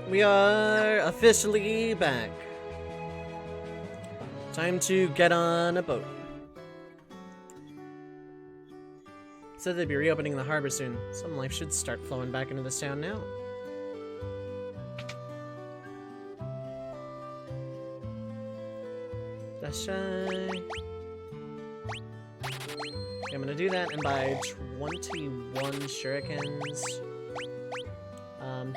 We are officially back. Time to get on a boat. Said they'd be reopening the harbor soon. Some life should start flowing back into this town now. Dashay. Okay, I'm gonna do that and buy 21 shurikens.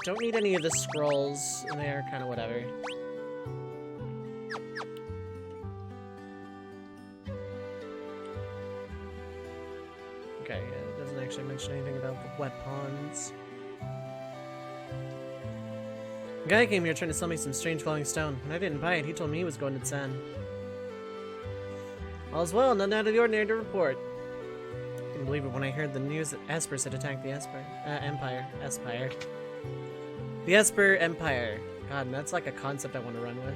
Don't need any of the scrolls in there, kind of whatever. Okay, it doesn't actually mention anything about the weapons. A guy came here trying to sell me some strange glowing stone. When I didn't buy it, he told me he was going to Zen. All's well, nothing out of the ordinary to report. I couldn't believe it when I heard the news that Espers had attacked the Empire. The Esper Empire. God, that's like a concept I want to run with.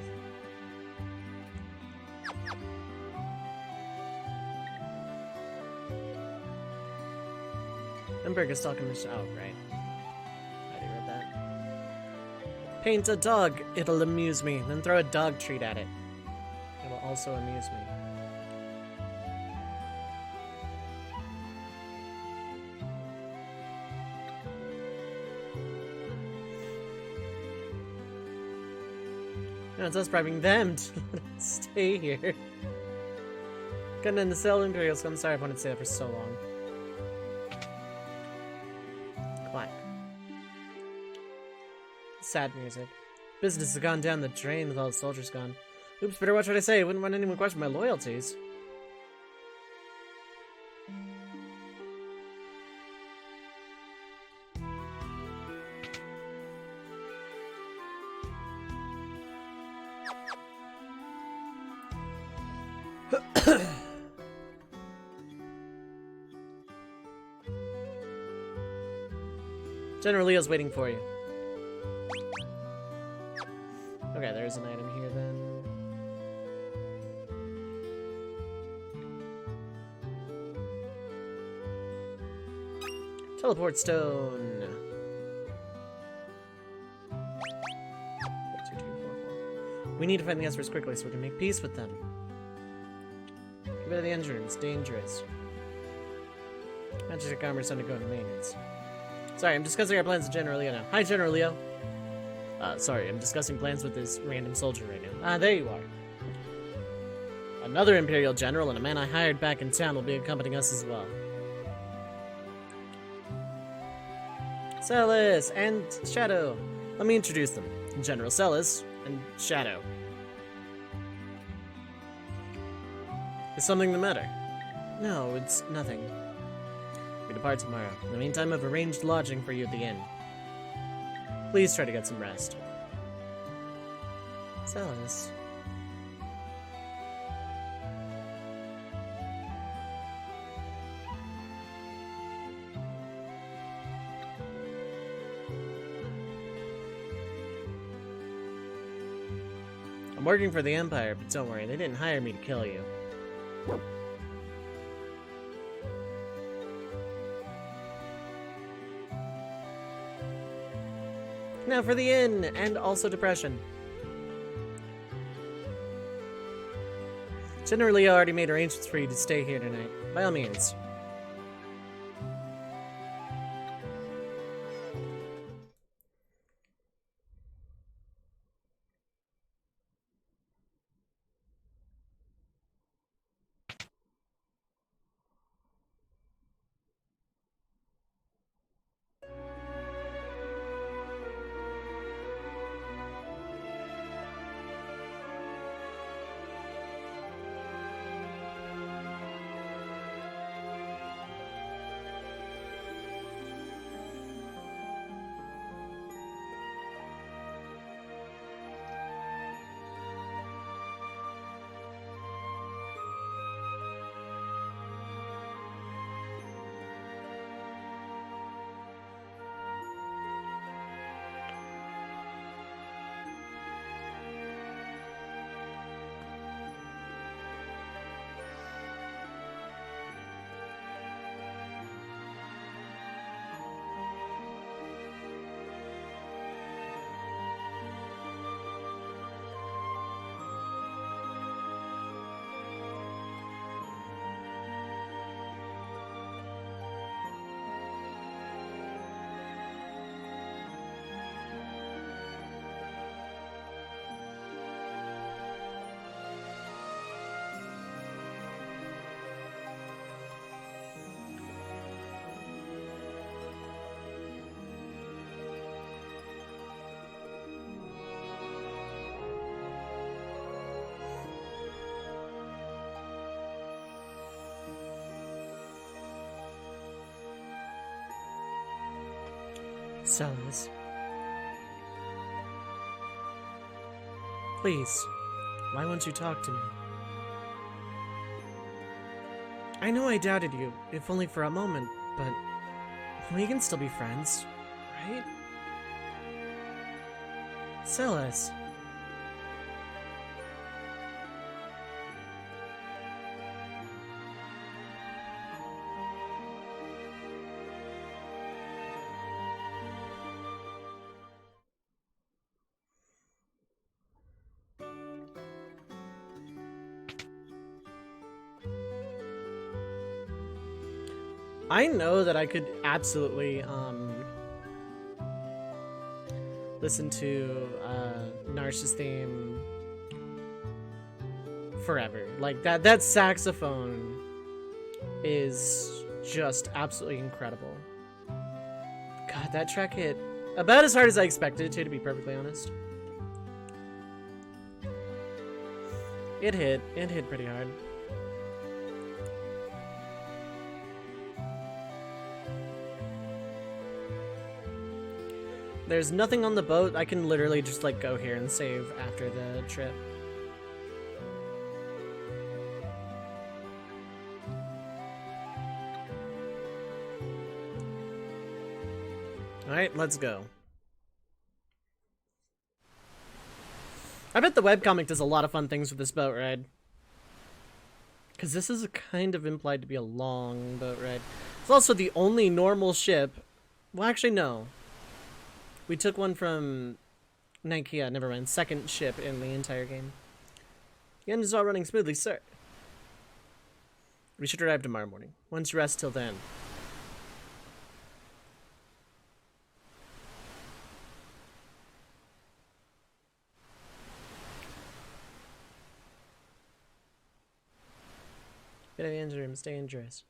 Emberg is talking this. Oh, right. I already read that. Paint a dog. It'll amuse me. Then throw a dog treat at it. It will also amuse me. No, it's us bribing them to stay here. Getting in the cell Imperials. I'm sorry I've wanted to stay there for so long. Clack. Sad music. Business has gone down the drain with all the soldiers gone. Oops, better watch what I say. Wouldn't want anyone question my loyalties. General Leo's waiting for you. Okay, there's an item here then. Teleport stone. 1, 2, 3, 4, 4. We need to find the Espers quickly so we can make peace with them. Get rid of the engine, it's dangerous. Magic armor's undergoing maintenance. Sorry, I'm discussing our plans with General Leo now. Hi, General Leo. Sorry, I'm discussing plans with this random soldier right now. Ah, there you are. Another Imperial General and a man I hired back in town will be accompanying us as well. Celis and Shadow. Let me introduce them. General Celis and Shadow. Is something the matter? No, it's nothing. We depart tomorrow. In the meantime, I've arranged lodging for you at the inn. Please try to get some rest. Celis. I'm working for the Empire, but don't worry, they didn't hire me to kill you. Now for the inn, and also depression. General Leo already made arrangements for you to stay here tonight. By all means. Celis. Please, why won't you talk to me? I know I doubted you, if only for a moment, but we can still be friends, right? Celis. I know that I could absolutely listen to Narsh's theme forever. Like that saxophone is just absolutely incredible. God, that track hit about as hard as I expected it to be perfectly honest. It hit pretty hard. There's nothing on the boat. I can literally just like go here and save after the trip. Alright, let's go. I bet the webcomic does a lot of fun things with this boat ride. Because this is kind of implied to be a long boat ride. It's also the only normal ship. Well, actually, no. We took one from Nikea, never mind. Second ship in the entire game. The engine is all running smoothly, sir. We should arrive tomorrow morning. Once you rest till then. Get out of the engine room, stay dangerous.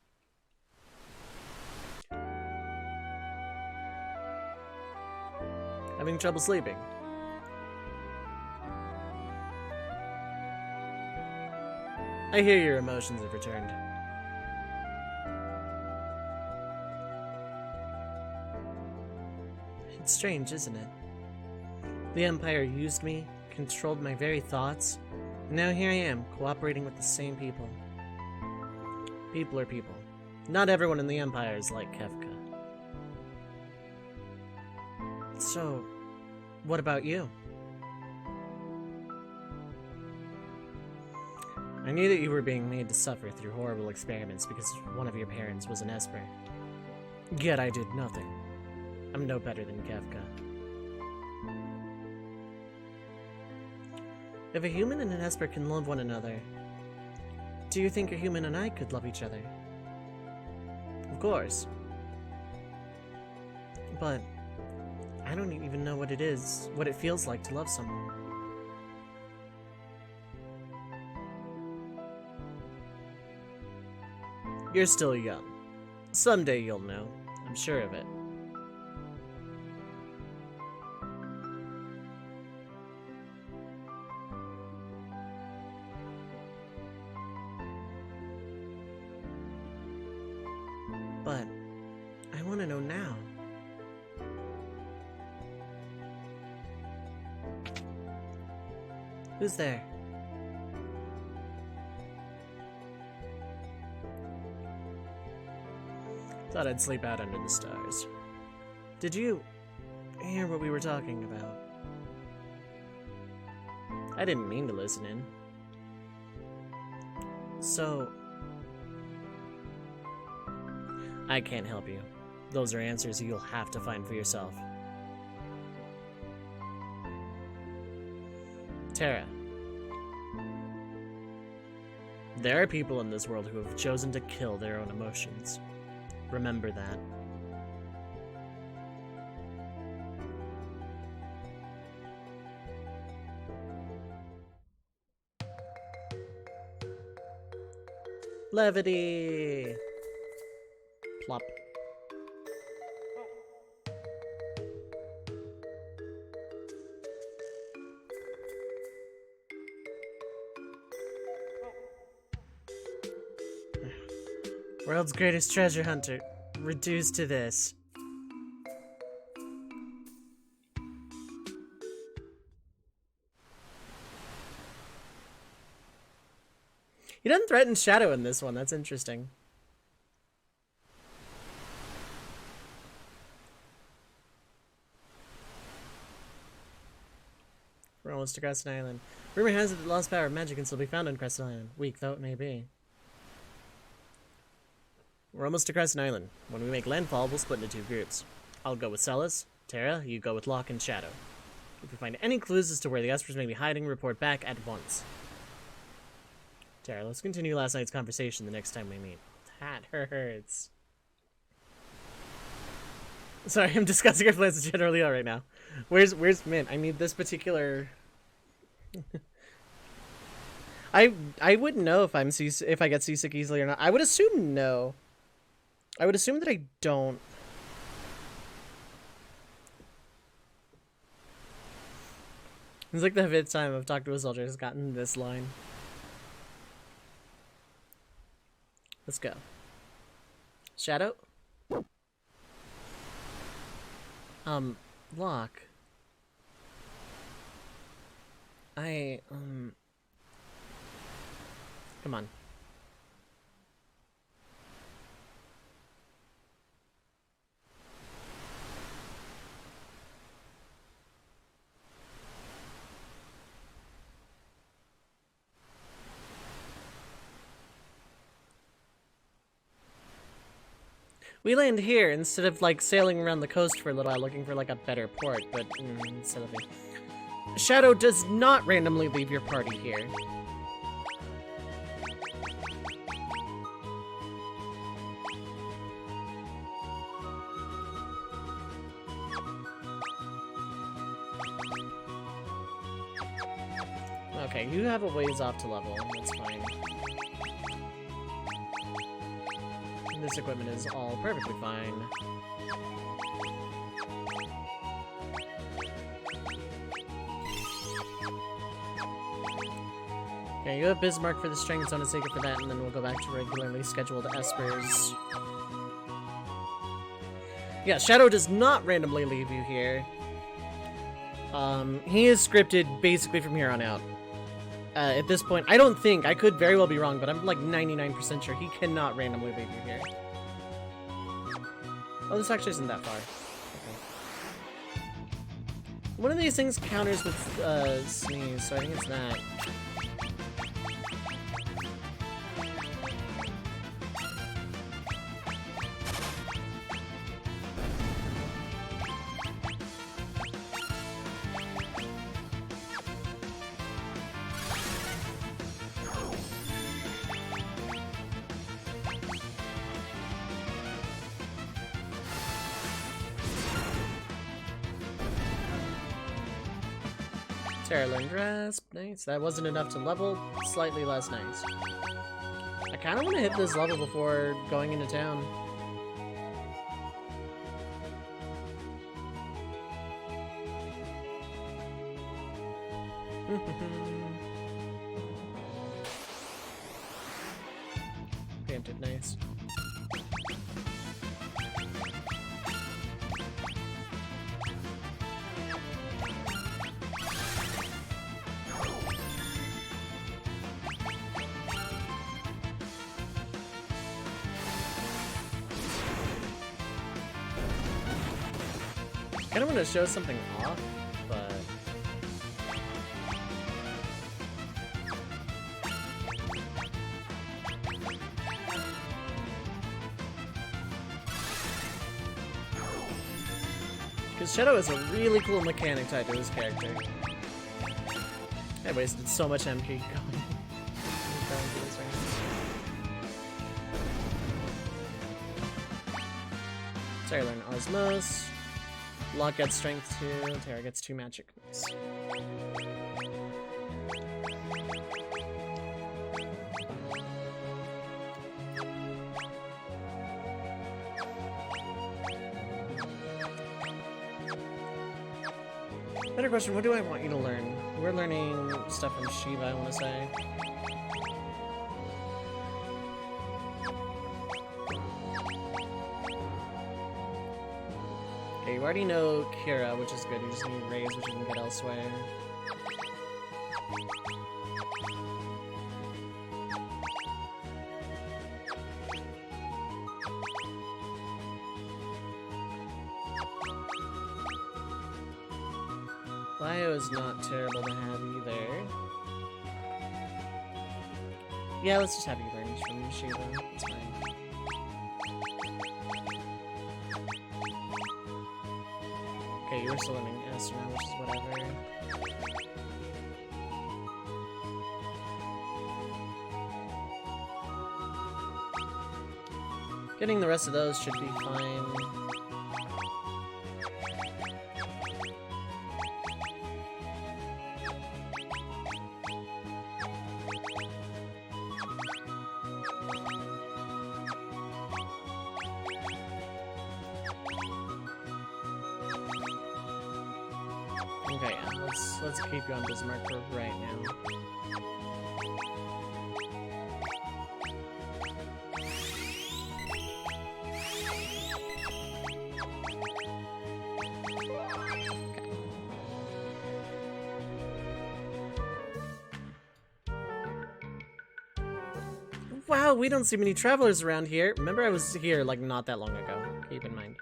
Having trouble sleeping. I hear your emotions have returned. It's strange, isn't it? The Empire used me, controlled my very thoughts, and now here I am, cooperating with the same people. People are people. Not everyone in the Empire is like Kefka. So, what about you? I knew that you were being made to suffer through horrible experiments because one of your parents was an Esper. Yet I did nothing. I'm no better than Kefka. If a human and an Esper can love one another, do you think a human and I could love each other? Of course. But I don't even know what it feels like to love someone. You're still young. Someday you'll know. I'm sure of it. But I want to know now. Who's there? Thought I'd sleep out under the stars. Did you hear what we were talking about? I didn't mean to listen in. So, I can't help you. Those are answers you'll have to find for yourself. Terra. There are people in this world who have chosen to kill their own emotions. Remember that. Levity! Plop. World's greatest treasure hunter, reduced to this. He doesn't threaten Shadow in this one. That's interesting. We're almost to Crescent Island. Rumor has it that the lost power of magic can still be found on Crescent Island. Weak though it may be. We're almost to Crescent Island. When we make landfall, we'll split into 2 groups. I'll go with Celis. Terra, you go with Locke and Shadow. If we find any clues as to where the Espers may be hiding, report back at once. Terra, let's continue last night's conversation the next time we meet. That hurts. Sorry, I'm discussing our plans with General Leo right now. Where's Mint? I need this particular... I wouldn't know if if I get seasick easily or not. I would assume no. I would assume that I don't. It's like the 5th time I've talked to a soldier has gotten this line. Let's go. Shadow? Locke. Come on. We land here instead of, like, sailing around the coast for a little while looking for, like, a better port, but instead of it. Shadow does not randomly leave your party here. Okay, you have a ways off to level. That's fine. This equipment is all perfectly fine. Okay, you have Bismarck for the strength zone and Sega for that, and then we'll go back to regularly scheduled Espers. Yeah, Shadow does not randomly leave you here. He is scripted basically from here on out. At this point, I don't think, I could very well be wrong, but I'm like 99% sure he cannot randomly leave you here. Oh, this actually isn't that far. Okay. One of these things counters with sneeze, so I think it's that. Terra learned Grasp, nice. That wasn't enough to level, slightly less nice. I kind of want to hit this level before going into town. Preempted, nice. I kind of want to show something off, but... Because Shadow is a really cool mechanic tied to his character. I wasted so much MP going through this right now. Terra learn Osmos. Locke gets strength 2, Terra gets 2 magic. Nice. Better question, what do I want you to learn? We're learning stuff from Shiva, I want to say. Okay, you already know Kira, which is good. You just need Raise, which you can get elsewhere. Bio is not terrible to have either. Yeah, let's just have you learn from Shiva. It's fine. Okay, you were still learning Astra, which is whatever. Getting the rest of those should be fine. Okay, yeah, let's keep you on Bismarck for right now. Wow, we don't see many travelers around here. Remember, I was here like not that long ago. Keep in mind.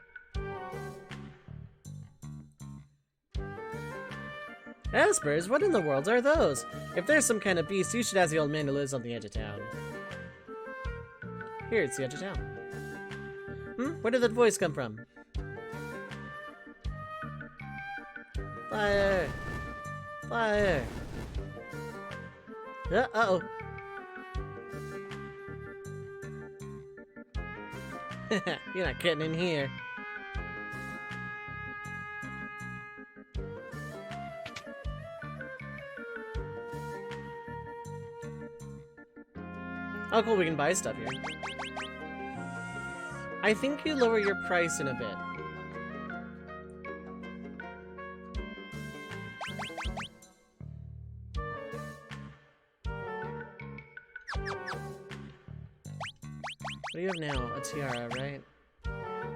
Aspers, what in the world are those? If there's some kind of beast, you should ask the old man who lives on the edge of town. Here, it's the edge of town. Where did that voice come from? Fire! Fire! Uh-oh. You're not getting in here. Oh, cool, we can buy stuff here. I think you lower your price in a bit. What do you have now? A tiara, right?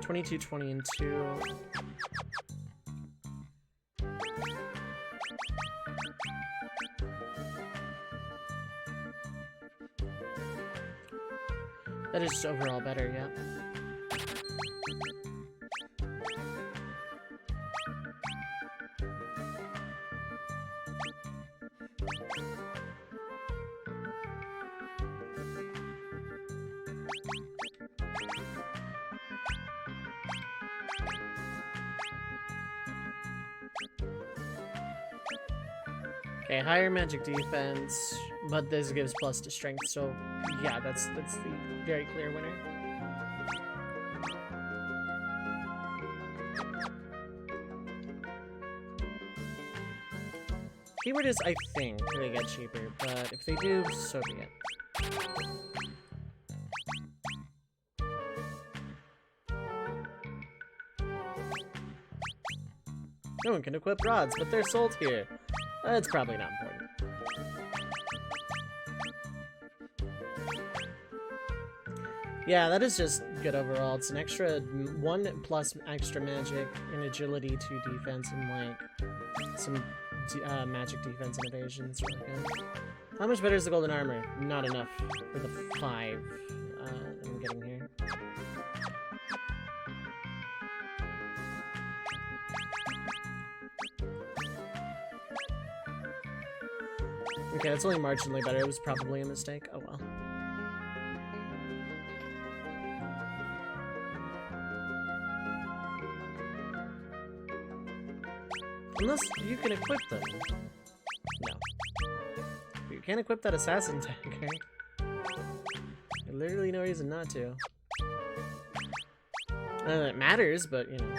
22, 20, and 2. That is just overall better, yeah. Okay, higher magic defense, but this gives plus to strength, so yeah, that's the very clear winner. Keyword is, I think, they get cheaper, but if they do, so be it. No one can equip rods, but they're sold here. It's probably not important. Yeah, that is just good overall. It's an extra 1 plus extra magic and agility to defense and like some magic defense and evasion. It's really good. How much better is the golden armor? Not enough for the 5 I'm getting here. Okay, that's only marginally better. It was probably a mistake. Oh well. Unless you can equip them. No. You can't equip that assassin tag, right? There's literally no reason not to. It matters, but you know.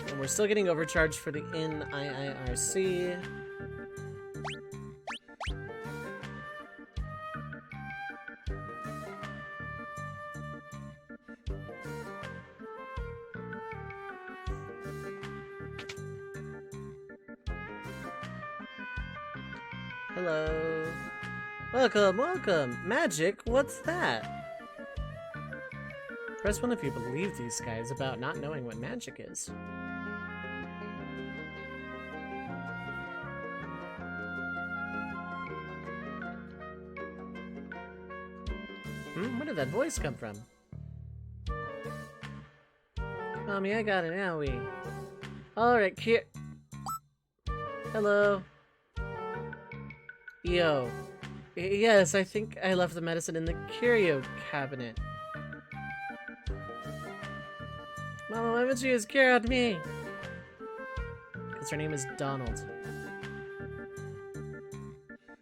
And we're still getting overcharged for the NIIRC. Hello. Welcome, welcome. Magic? What's that? Press 1 if you believe these guys about not knowing what magic is. Where did that voice come from? Mommy, I got an owie. Alright, hello. Yo. Yes, I think I left the medicine in the curio cabinet. Mama, why would she use cure on me? Because her name is Donald.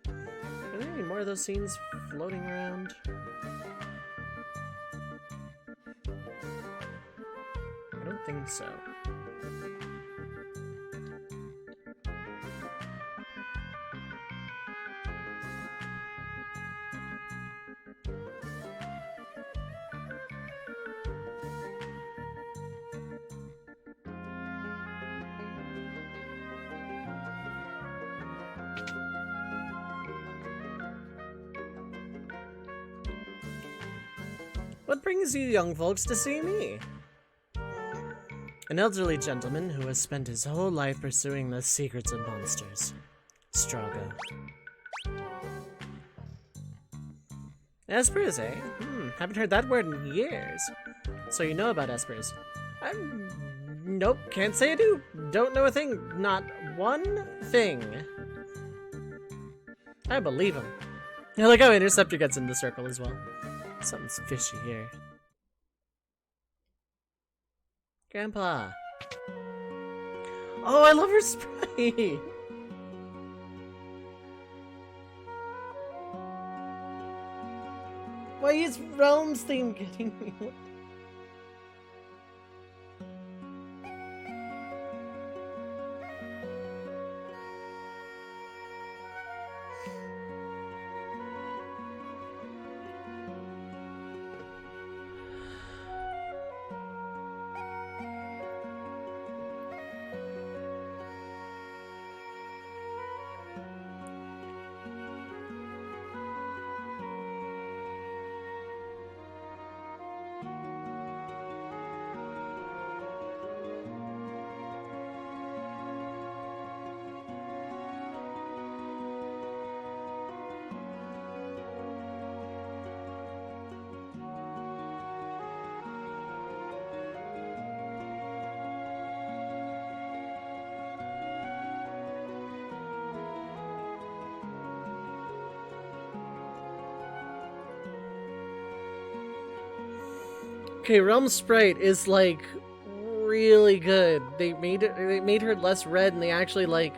Are there any more of those scenes floating around? I don't think so. What brings you young folks to see me? An elderly gentleman who has spent his whole life pursuing the secrets of monsters. Strago. Espers, eh? Haven't heard that word in years. So you know about espers. Nope, can't say I do. Don't know a thing. Not one thing. I believe him. I like how Interceptor gets in the circle as well. Something's fishy here. Grandpa. Oh, I love her sprite. Why is Realm's theme getting me? Okay, Realm Sprite is like really good. They made her less red, and they actually like.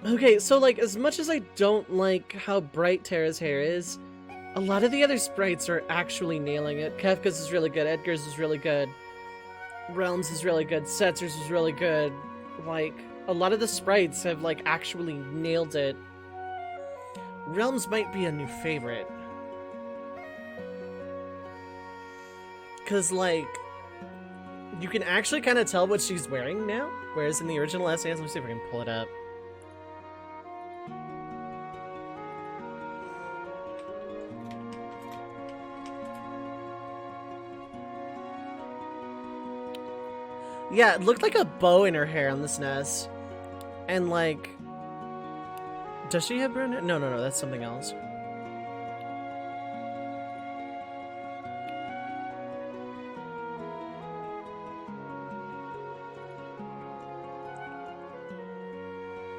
Okay, so like as much as I don't like how bright Terra's hair is, a lot of the other sprites are actually nailing it. Kefka's is really good. Edgar's is really good. Realms is really good. Setzer's is really good. Like a lot of the sprites have like actually nailed it. Realms might be a new favorite. Because, like, you can actually kind of tell what she's wearing now. Whereas in the original SNS, let me see if I can pull it up. Yeah, it looked like a bow in her hair on this NES. And, like... Does she have brown hair? No, that's something else.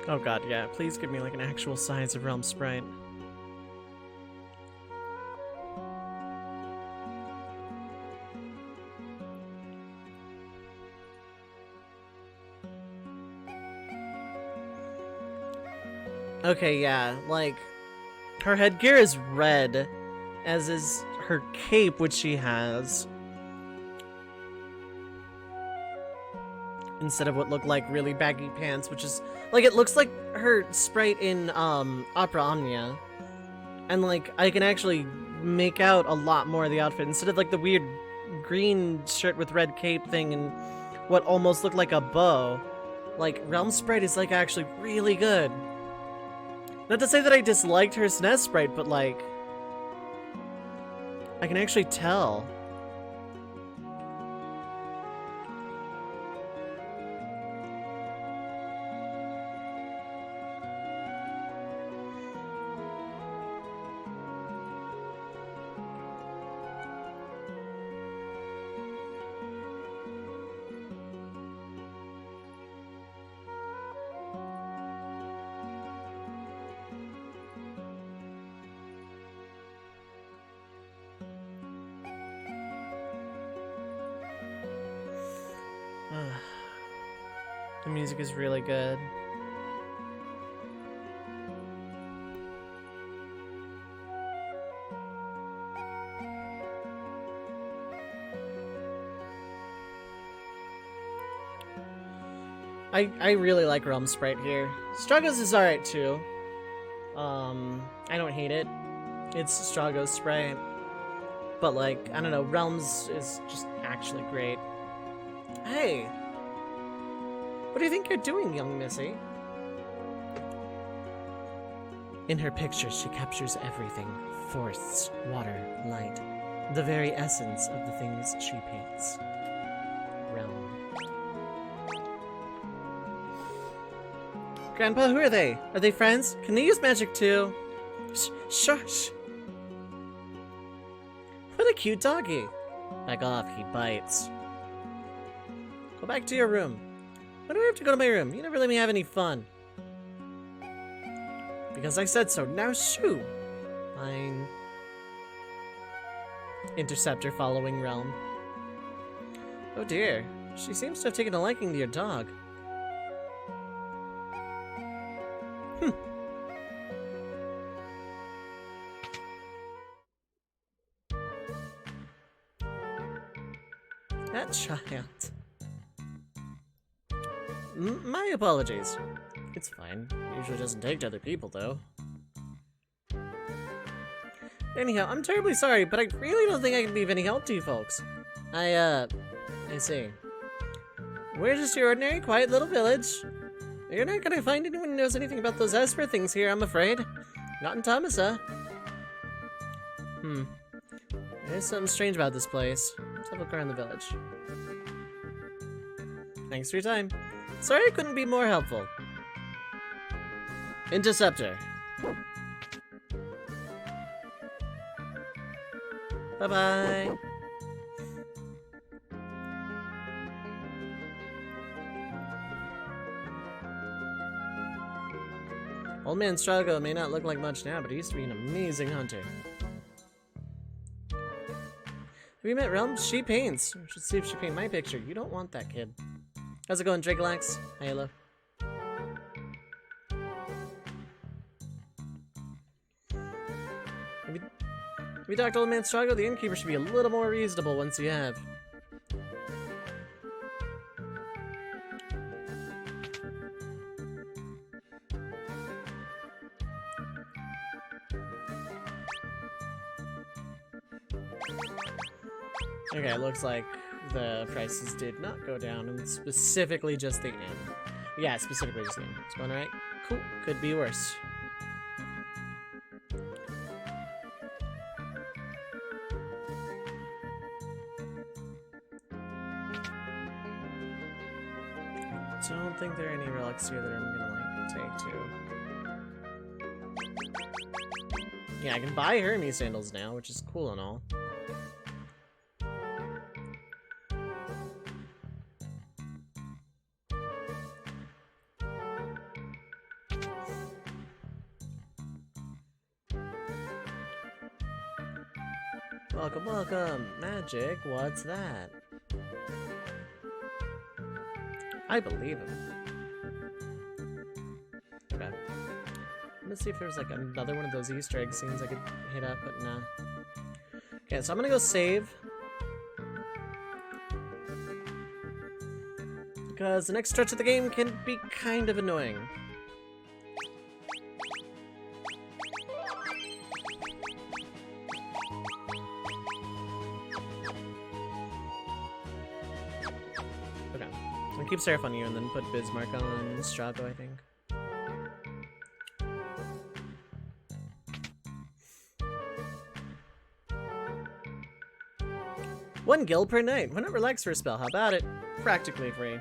Oh god, yeah. Please give me like an actual size of Realm Sprite. Okay, yeah, like, her headgear is red, as is her cape, which she has. Instead of what look like really baggy pants, which is, like, it looks like her sprite in, Opera Omnia. And, like, I can actually make out a lot more of the outfit, instead of, like, the weird green shirt with red cape thing and what almost looked like a bow. Like, Realm Sprite is, like, actually really good. Not to say that I disliked her SNES sprite, but, like, I can actually tell. The music is really good. I really like Realm Sprite here. Strago's is alright too. I don't hate it. It's Strago's sprite. But like, I don't know, Realms is just actually great. Hey! What do you think you're doing, young Missy? In her pictures, she captures everything. Forests, water, light. The very essence of the things she paints. Realm. Grandpa, who are they? Are they friends? Can they use magic too? Shush! What a cute doggy. Back off, he bites. Go back to your room. Why do I have to go to my room? You never let me have any fun. Because I said so. Now shoo! Fine. Interceptor following Realm. Oh dear. She seems to have taken a liking to your dog. That child. My apologies. It's fine. Usually doesn't take to other people, though. Anyhow, I'm terribly sorry, but I really don't think I can be of any help to you folks. I see. We're just your ordinary, quiet little village. You're not gonna find anyone who knows anything about those Esper things here, I'm afraid. Not in Tamasa. There's something strange about this place. Let's have a look around the village. Thanks for your time. Sorry I couldn't be more helpful. Interceptor. Bye-bye. Old Man Strago may not look like much now, but he used to be an amazing hunter. Have you met Realm? She paints. We should see if she paint my picture. You don't want that kid. How's it going, Dragalax? Hi, hello. Have you talked to Old Man Strago? The innkeeper should be a little more reasonable once you have. Okay, it looks like the prices did not go down, and specifically just the inn. Yeah, specifically just the inn. It's going alright? Cool. Could be worse. I don't think there are any relics here that I'm gonna, like, take to. Yeah, I can buy Hermes sandals now, which is cool and all. Welcome, welcome! Magic, what's that? I believe him. Okay. I'm gonna see if there's like another one of those Easter egg scenes I could hit up, but nah. Okay, so I'm gonna go save. Because the next stretch of the game can be kind of annoying. Keep Seraph on you and then put Bismarck on Strago, I think. One gil per night. Why not relax for a spell? How about it? Practically free.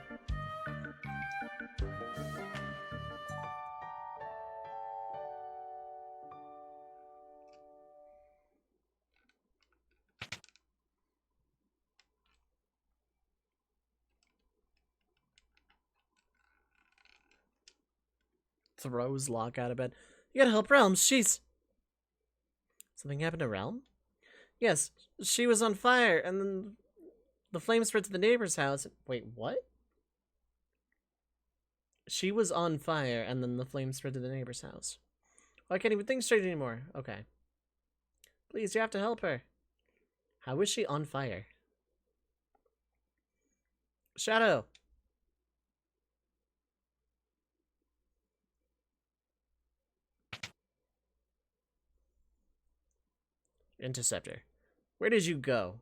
Throws Locke out of bed. You gotta help Realm. She's... Something happened to Realm? Yes, she was on fire, and then the flame spread to the neighbor's house. Wait, what? She was on fire, and then the flames spread to the neighbor's house. Oh, I can't even think straight anymore. Okay. Please, you have to help her. How is she on fire? Shadow! Interceptor. Where did you go?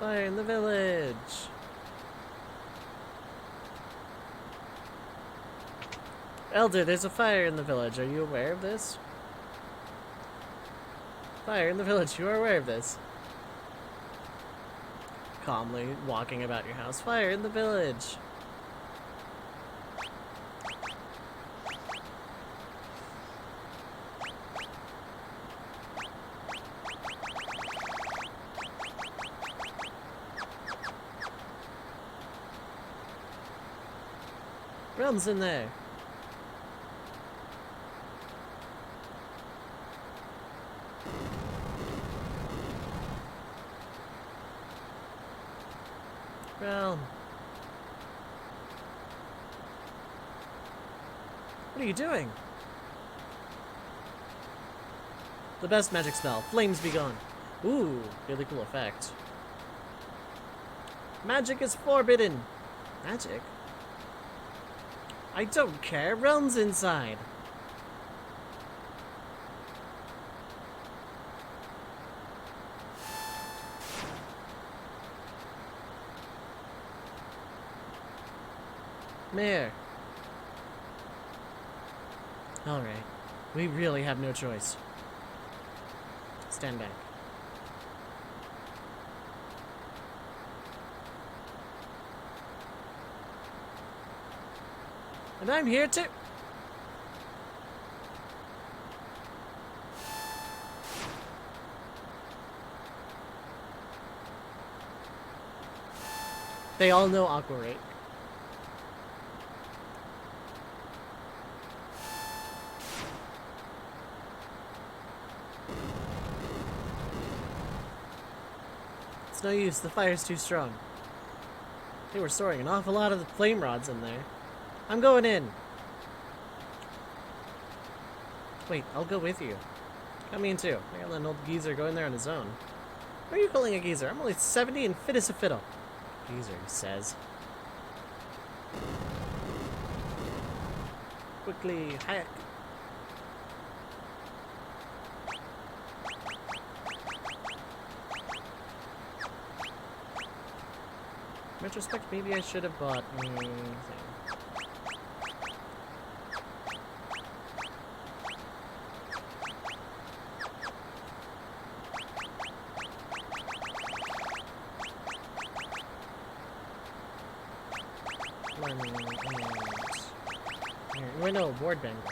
Fire in the village! Elder, there's a fire in the village. Are you aware of this? Fire in the village. You are aware of this. Calmly walking about your house. Fire in the village. Realm's in there. Realm. What are you doing? The best magic spell. Flames be gone. Ooh, really cool effect. Magic is forbidden. Magic? I don't care. Realm's inside. Mayor. Alright. We really have no choice. Stand back. And I'm here too. They all know Aqua Rate. It's no use, the fire's too strong. They were storing an awful lot of the flame rods in there. I'm going in. Wait, I'll go with you. Come in too. I gotta let an old geezer go in there on his own. What are you calling a geezer? I'm only 70 and fit as a fiddle. Geezer, he says. Quickly, hack. In retrospect, maybe I should have bought anything. Lemon and... Wait, no, board bangle.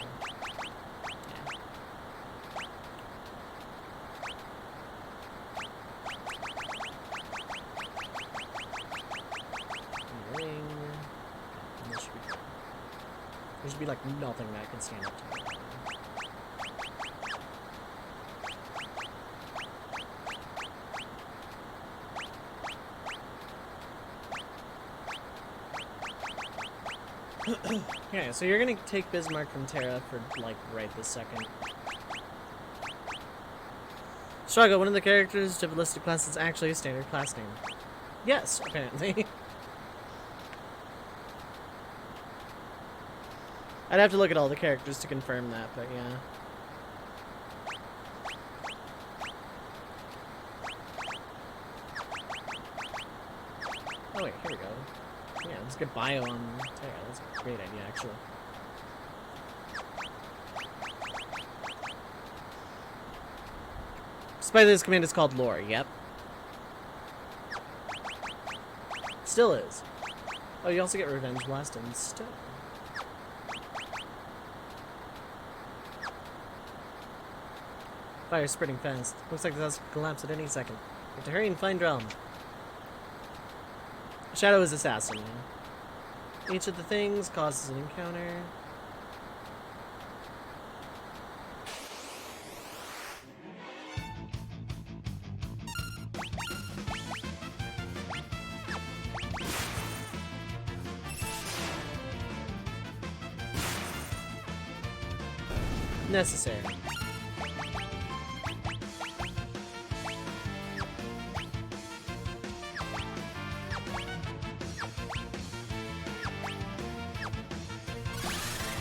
There should be like nothing that can stand up to it. Okay, so you're gonna take Bismarck from Terra for like right this second. Struggle, one of the characters to have listed class is actually a standard class name. Yes, apparently. I'd have to look at all the characters to confirm that, but yeah. Oh wait, here we go. Yeah, let's get bio on Terra. That's a great idea, actually. Despite this command is called lore, yep. Still is. Oh, you also get Revenge Blast and Stone. Fire's spreading fast. Looks like the house could collapse at any second. We have to hurry and find Realm. Shadow is assassin. Each of the things causes an encounter. necessary.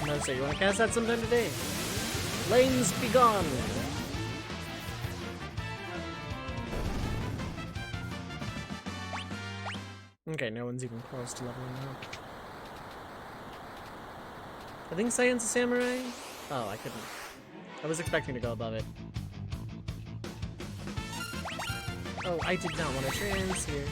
No, sir, you want to cast that sometime today? Flames be gone! Okay, no one's even close to leveling up. I think Cyan's a samurai? Oh, I couldn't. I was expecting to go above it. Oh, I did not want to trans here.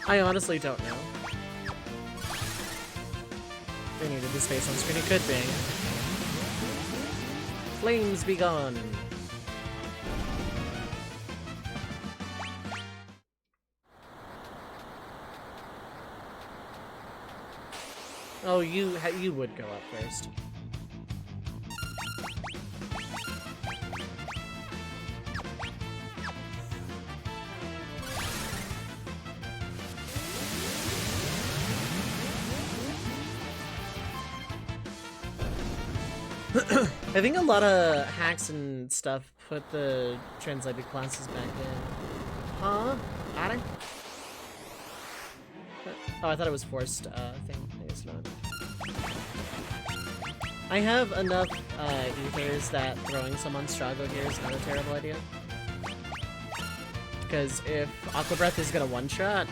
I honestly don't know. They needed the space on screen, it could be. Flames be gone! Oh, you would go up first. I think a lot of hacks and stuff put the translated classes back in. Huh? Adding? Oh, I thought it was forced thing. I guess not. I have enough ethers that throwing some on Strago here is not a terrible idea. Because if Aqua Breath is gonna one-shot,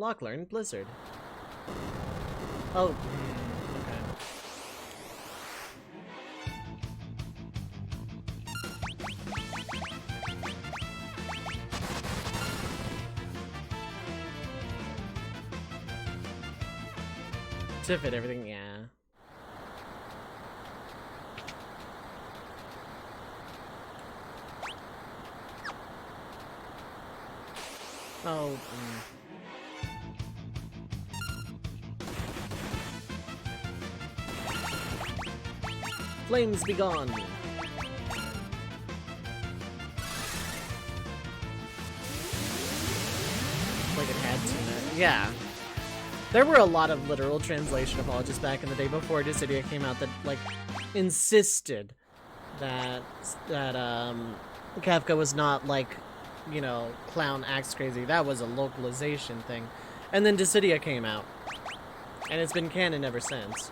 Lock learned Blizzard. Oh, okay. To fit everything, yeah. Oh, Flames be gone! Like it had to, yeah. There were a lot of literal translation apologists back in the day before Dissidia came out that, like, insisted that Kafka was not, like, you know, clown acts crazy. That was a localization thing. And then Dissidia came out. And it's been canon ever since.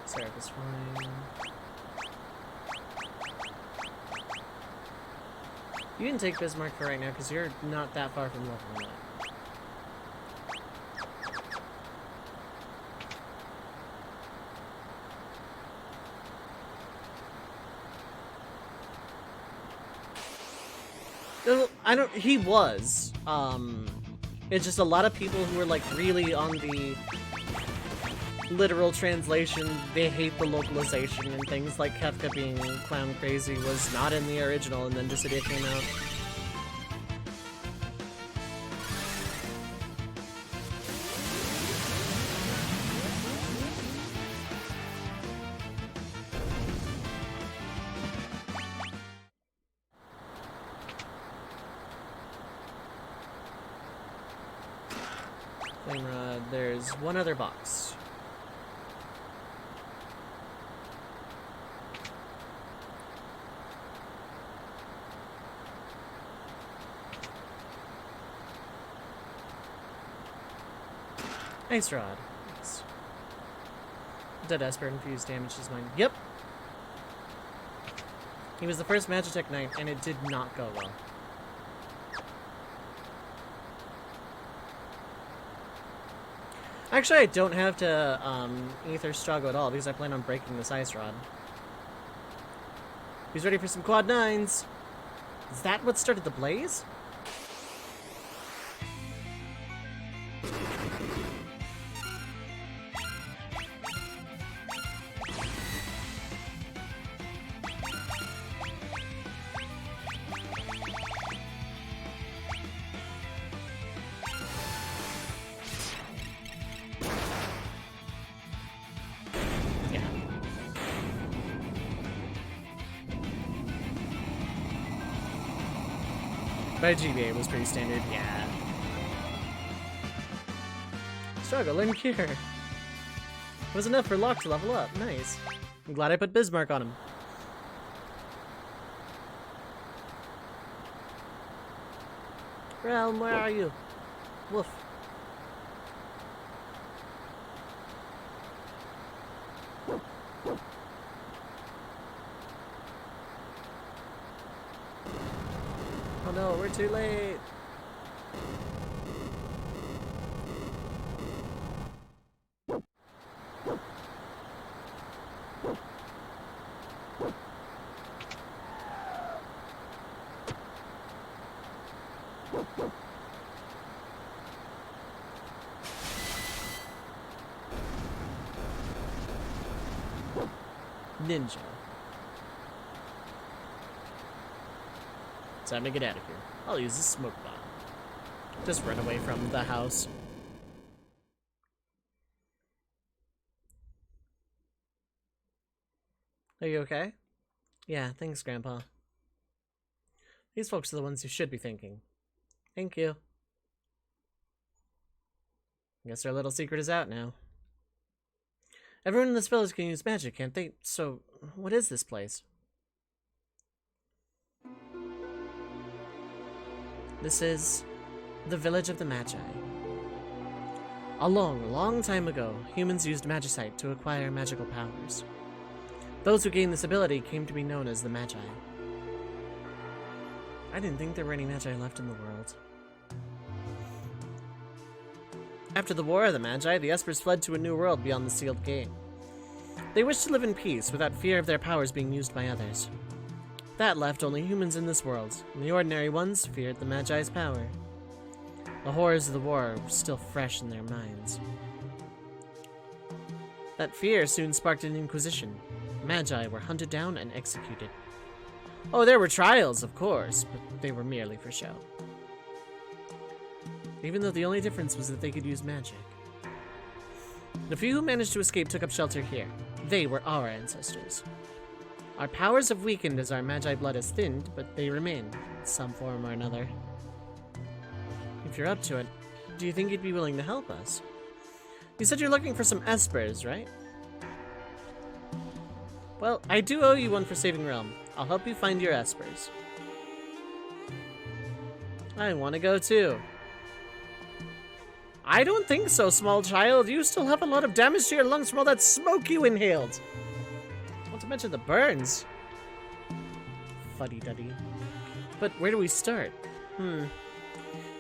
Seraph is fine. You can take Bismarck for right now because you're not that far from leveling up. He was. It's just a lot of people who are like really on the literal translation, they hate the localization, and things like Kefka being clown crazy was not in the original, and then Dissidia came out. Flame Rod, there's one other box. Ice Rod. Nice. Dead Esper infused damage his mind. Yep. He was the first Magitech Knight, and it did not go well. Actually, I don't have to Aether Strago at all, because I plan on breaking this Ice Rod. He's ready for some quad 9s. Is that what started the blaze? By GBA was pretty standard, yeah. Struggle and cure. Was enough for Locke to level up. Nice. I'm glad I put Bismarck on him. Realm, where are you? Woof. Oh no, we're too late. Ninja. Time to get out of here. I'll use a smoke bomb. Just run away from the house. Are you okay? Yeah, thanks, Grandpa. These folks are the ones you should be thanking. Thank you. I guess our little secret is out now. Everyone in this village can use magic, can't they? So, what is this place? This is the village of the Magi. A long, long time ago, humans used magicite to acquire magical powers. Those who gained this ability came to be known as the Magi. I didn't think there were any Magi left in the world. After the War of the Magi, the Espers fled to a new world beyond the sealed gate. They wished to live in peace without fear of their powers being used by others. That left only humans in this world, and the ordinary ones feared the Magi's power. The horrors of the war were still fresh in their minds. That fear soon sparked an inquisition. The Magi were hunted down and executed. Oh, there were trials, of course, but they were merely for show. Even though the only difference was that they could use magic. The few who managed to escape took up shelter here. They were our ancestors. Our powers have weakened as our Magi blood has thinned, but they remain, in some form or another. If you're up to it, do you think you'd be willing to help us? You said you're looking for some Espers, right? Well, I do owe you one for saving Realm. I'll help you find your Espers. I want to go too. I don't think so, small child. You still have a lot of damage to your lungs from all that smoke you inhaled. Not to mention the burns. Fuddy-duddy. But where do we start?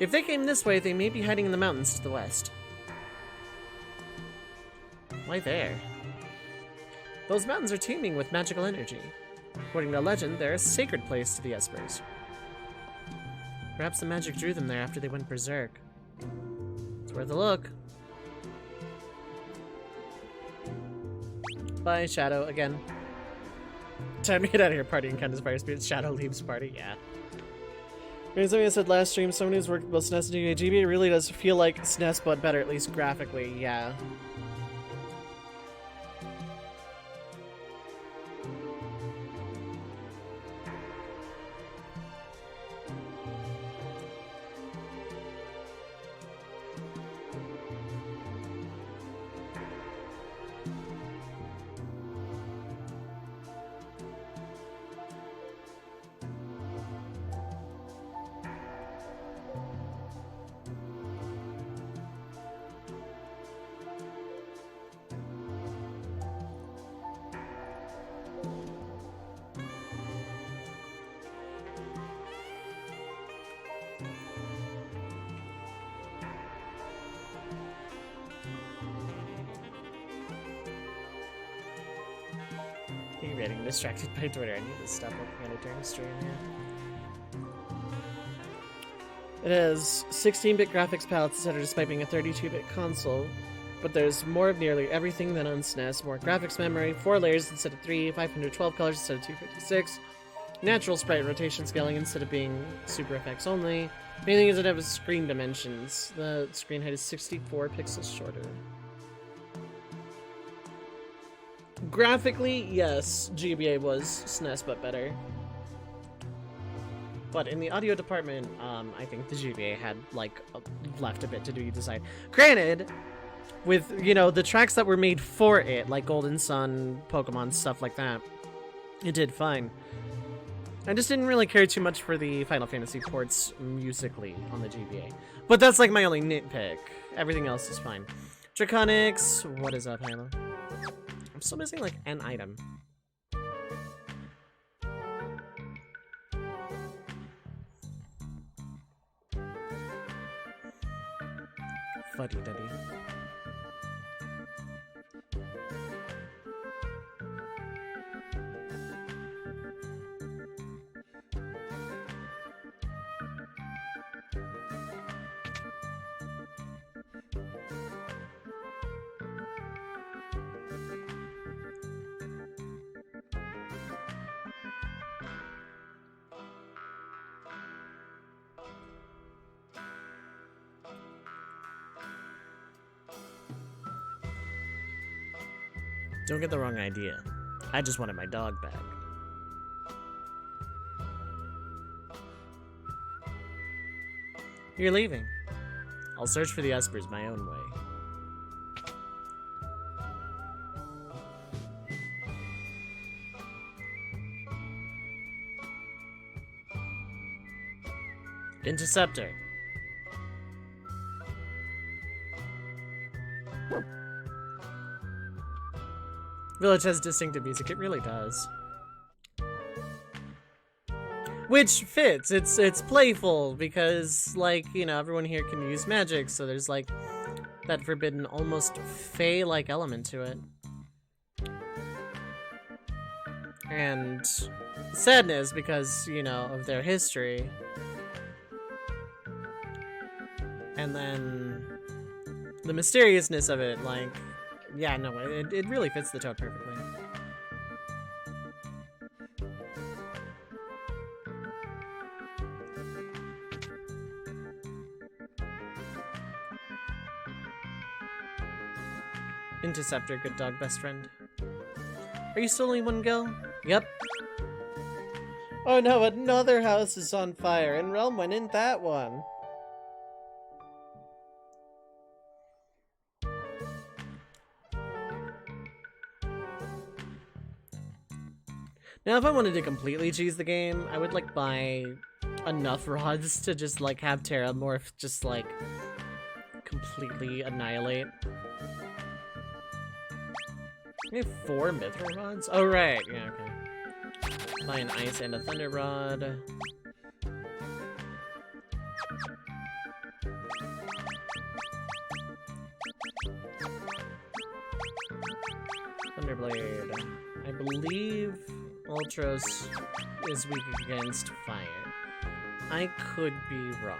If they came this way, they may be hiding in the mountains to the west. Why there? Those mountains are teeming with magical energy. According to legend, they're a sacred place to the Espers. Perhaps the magic drew them there after they went berserk. It's worth a look. Bye, Shadow, again. Time to get out of here, party and Candace Fire Spirit. Shadow leaves party, yeah. Something I said last stream, someone who's worked with SNES and GBA really does feel like SNES, but better, at least graphically, yeah. Getting distracted by Twitter. I need to stop looking at it during stream here. It has 16-bit graphics palettes instead of just being a 32-bit console, but there's more of nearly everything than on SNES. More graphics memory, 4 layers instead of 3, 512 colors instead of 256, natural sprite rotation scaling instead of being super effects only. Main thing is it has screen dimensions. The screen height is 64 pixels shorter. Graphically, yes, GBA was SNES, but better. But in the audio department, I think the GBA had, like, left a bit to do, you decide. Granted, with, you know, the tracks that were made for it, like Golden Sun, Pokemon, stuff like that, it did fine. I just didn't really care too much for the Final Fantasy ports musically on the GBA. But that's, like, my only nitpick. Everything else is fine. Draconics, what is up, Halo? I'm still missing, like, an item. Fuddy-duddy. Don't get the wrong idea. I just wanted my dog back. You're leaving. I'll search for the Espers my own way. Interceptor. Village has distinctive music, it really does. Which fits, it's playful, because, like, you know, everyone here can use magic, so there's, like, that forbidden, almost fae-like element to it. And sadness, because, you know, of their history. And then the mysteriousness of it, like, yeah, no, it really fits the tone perfectly. Interceptor, good dog, best friend. Are you still only one girl? Yep. Oh no, another house is on fire, and Realm went in that one. Now, if I wanted to completely cheese the game, I would, like, buy enough rods to just, like, have Terramorph just, like, completely annihilate. I have 4 Mithril rods? Oh, right. Yeah, okay. Buy an Ice and a Thunder Rod. Thunderblade. I believe Ultros is weak against fire. I could be wrong.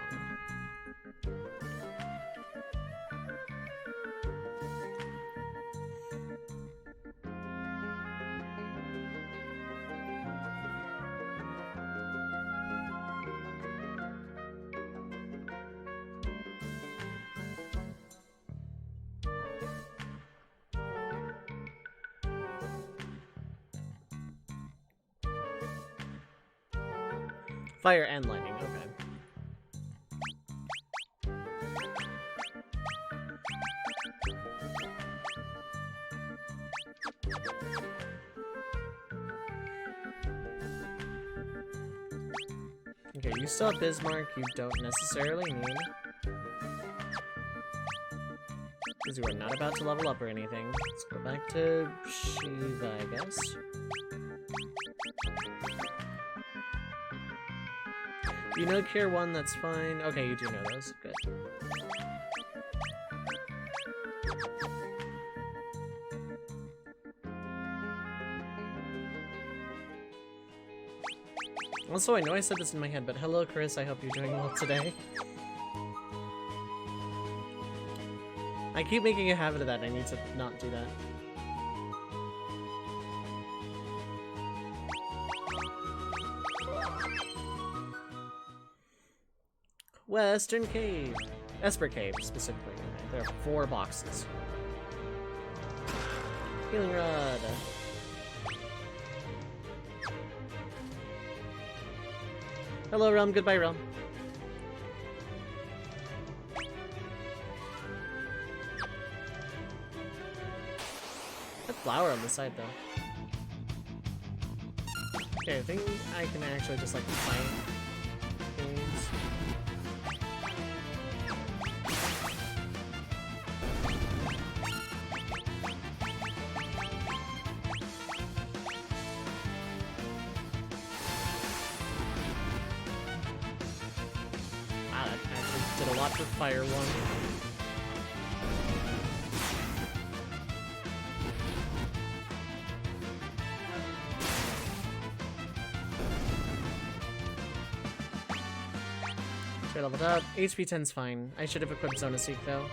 Fire and lightning, okay. Okay, you still have Bismarck, you don't necessarily need. Because you are not about to level up or anything. Let's go back to Shiva, I guess. You know Cure 1, that's fine. Okay, you do know those. Good. Also, I know I said this in my head, but hello, Chris. I hope you're doing well today. I keep making a habit of that. I need to not do that. Western Cave. Esper Cave, specifically. There are 4 boxes. Healing Rod. Hello, Realm. Goodbye, Realm. That flower on the side, though. Okay, I think I can actually just, like, fight things. Wow, that actually did a lot for Fire 1. Okay, leveled up. HP 10's fine. I should have equipped Zona Seek though.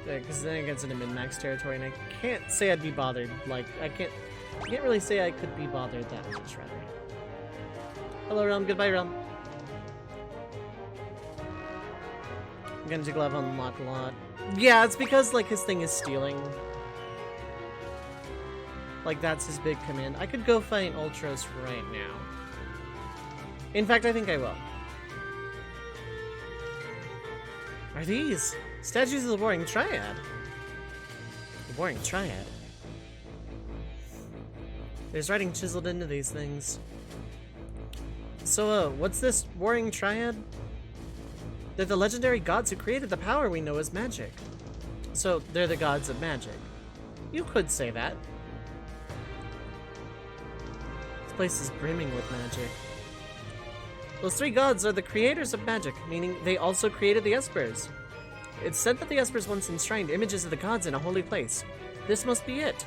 Yeah, because then it gets into min-max territory, and I can't say I'd be bothered. Like, I can't really say I could be bothered that much, rather. Hello, Realm. Goodbye, Realm. Genji Glove unlock a lot. Yeah, it's because, like, his thing is stealing. Like, that's his big command. I could go fight Ultros right now. In fact, I think I will. Are these statues of the Warring Triad? The Warring Triad. There's writing chiseled into these things. So, what's this Warring Triad? They're the legendary gods who created the power we know as magic. So, they're the gods of magic. You could say that. Place is brimming with magic. Those three gods are the creators of magic, meaning they also created the Espers. It's said that the Espers once enshrined images of the gods in a holy place. This must be it.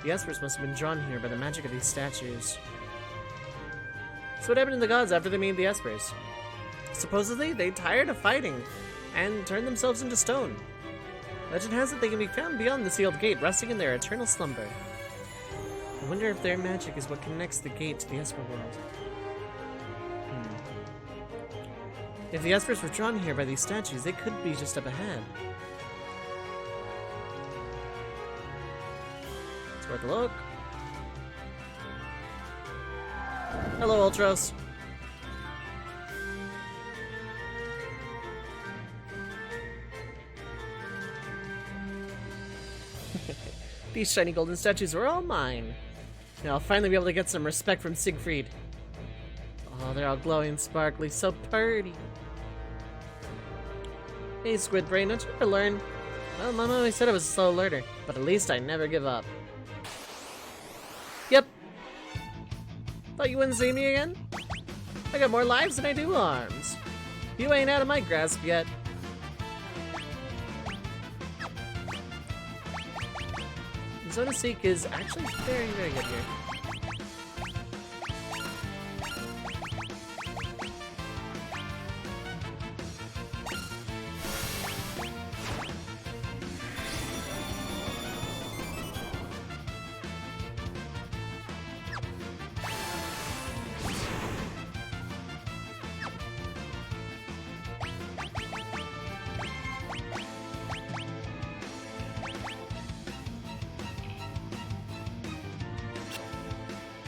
The Espers must have been drawn here by the magic of these statues. So what happened to the gods after they made the Espers? Supposedly, they tired of fighting and turned themselves into stone. Legend has it they can be found beyond the sealed gate, resting in their eternal slumber. I wonder if their magic is what connects the gate to the Esper world. If the Espers were drawn here by these statues, they could be just up ahead. It's worth a look. Hello, Ultros. These shiny golden statues are all mine. Now I'll finally be able to get some respect from Siegfried. Oh, they're all glowing and sparkly, so pretty. Hey, Squid Brain, don't you ever learn? Well, Mama always said I was a slow learner, but at least I never give up. Yep. Thought you wouldn't see me again? I got more lives than I do arms. You ain't out of my grasp yet. Zona Seek is actually very, very good here.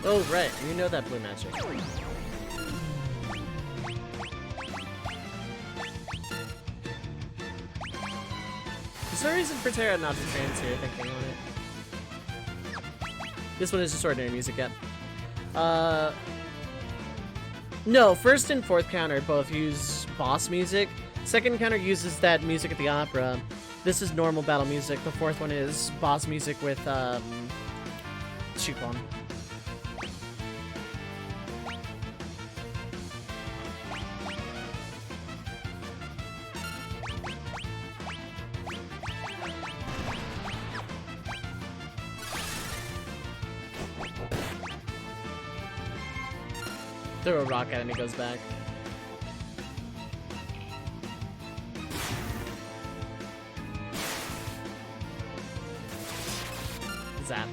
Oh, right. You know that blue magic. Is there a reason for Terra not to trans here, thinking on it? This one is just ordinary music yet. No, first and fourth counter both use boss music. Second counter uses that music at the opera. This is normal battle music. The fourth one is boss music with, Chupon. Throw a rock at him, he goes back. Zap.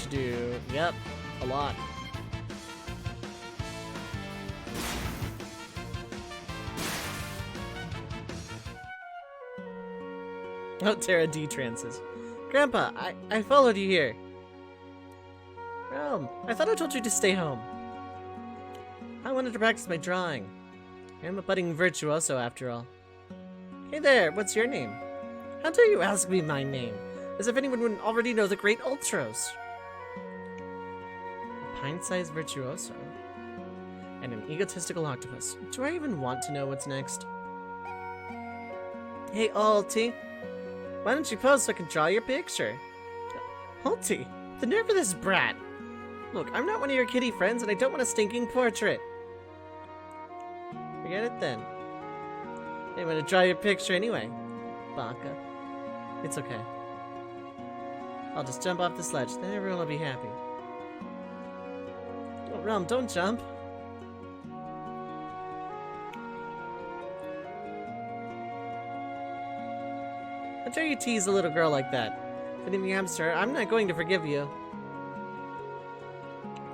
you do? Yep, a lot. Oh, Terra D trances. Grandpa, I followed you here. Realm, I thought I told you to stay home. I wanted to practice my drawing. I'm a budding virtuoso after all. Hey there, what's your name? How dare you ask me my name? As if anyone wouldn't already know the great Ultros. A pint-sized virtuoso. And an egotistical octopus. Do I even want to know what's next? Hey, Ulti. Why don't you pose so I can draw your picture? Ulti, the nerve of this brat. Look, I'm not one of your kitty friends and I don't want a stinking portrait. Forget it then. I'm gonna draw your picture anyway. Baka. It's okay. I'll just jump off the sledge, then everyone will be happy. Oh, Realm, don't jump. How dare you tease a little girl like that? If anything happens to her, I'm not going to forgive you.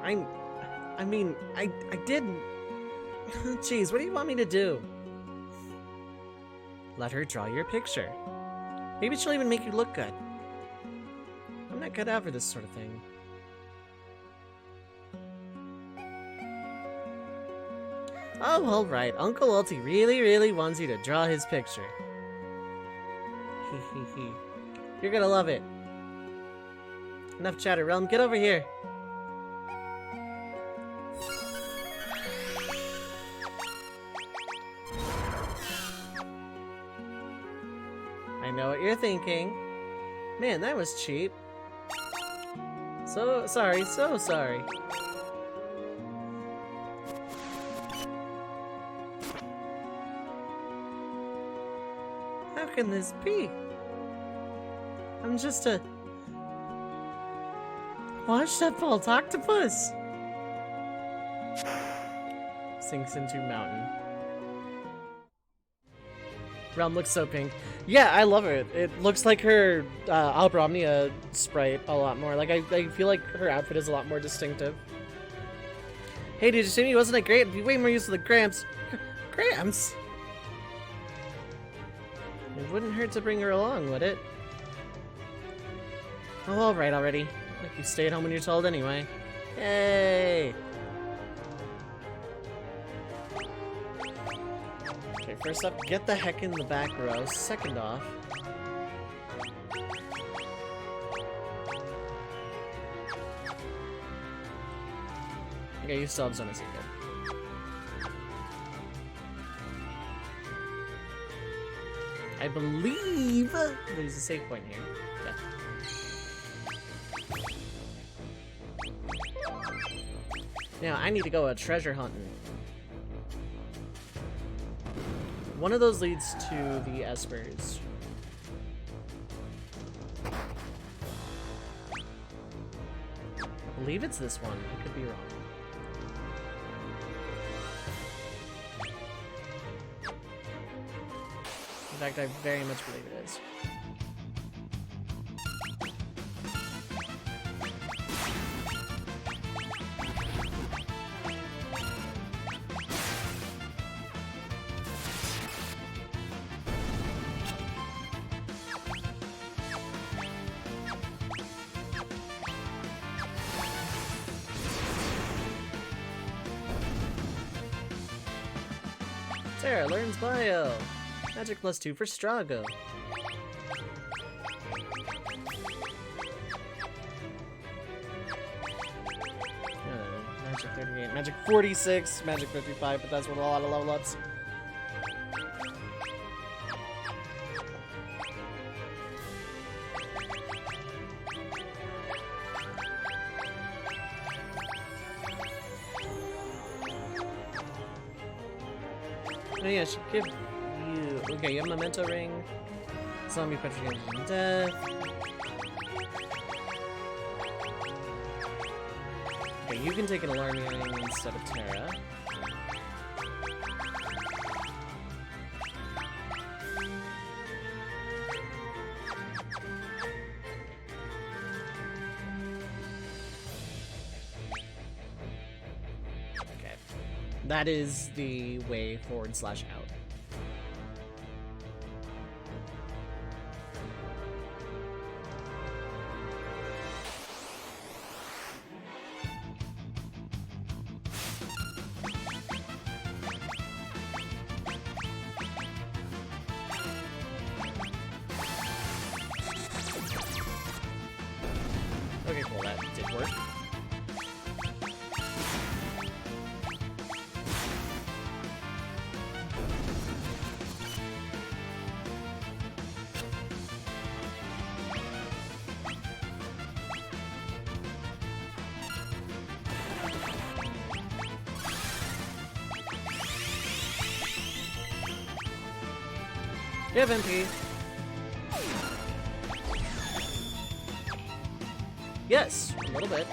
I mean, I didn't. Jeez, what do you want me to do? Let her draw your picture. Maybe she'll even make you look good. I'm not cut out for this sort of thing. Oh, alright. Uncle Ulti really wants you to draw his picture. Hee. You're gonna love it. Enough chatter, Realm. Get over here. I know what you're thinking. Man, that was cheap. So sorry. How can this be? I'm just a washed up old octopus. Sinks into mountain. Realm looks so pink. Yeah, I love it. It looks like her Albra Omnia sprite a lot more. Like, I feel like her outfit is a lot more distinctive. Hey, did you see me? Wasn't it great? It'd be way more useful than Gramps. Gramps? It wouldn't hurt to bring her along, would it? Oh, alright already. Like you stay at home when you're told anyway. Yay! Okay, first up, get the heck in the back row. Second off... Okay, you still have Zona Secret. I believe there's a save point here. Yeah. Now, I need to go treasure hunting. One of those leads to the Espers. I believe it's this one. I could be wrong. In fact, I very much believe it is. Sarah learns bio. Magic +2 for Strago. Magic 38, Magic 46, Magic 55, but that's with a lot of level ups. Oh yeah, I should give you... Okay, you have Memento Ring. Zombie Petrification from Death. Okay, you can take an Alarming Ring instead of Terra. That is the way forward/out. Okay, cool, that did work. You have MP. Yes, a little bit.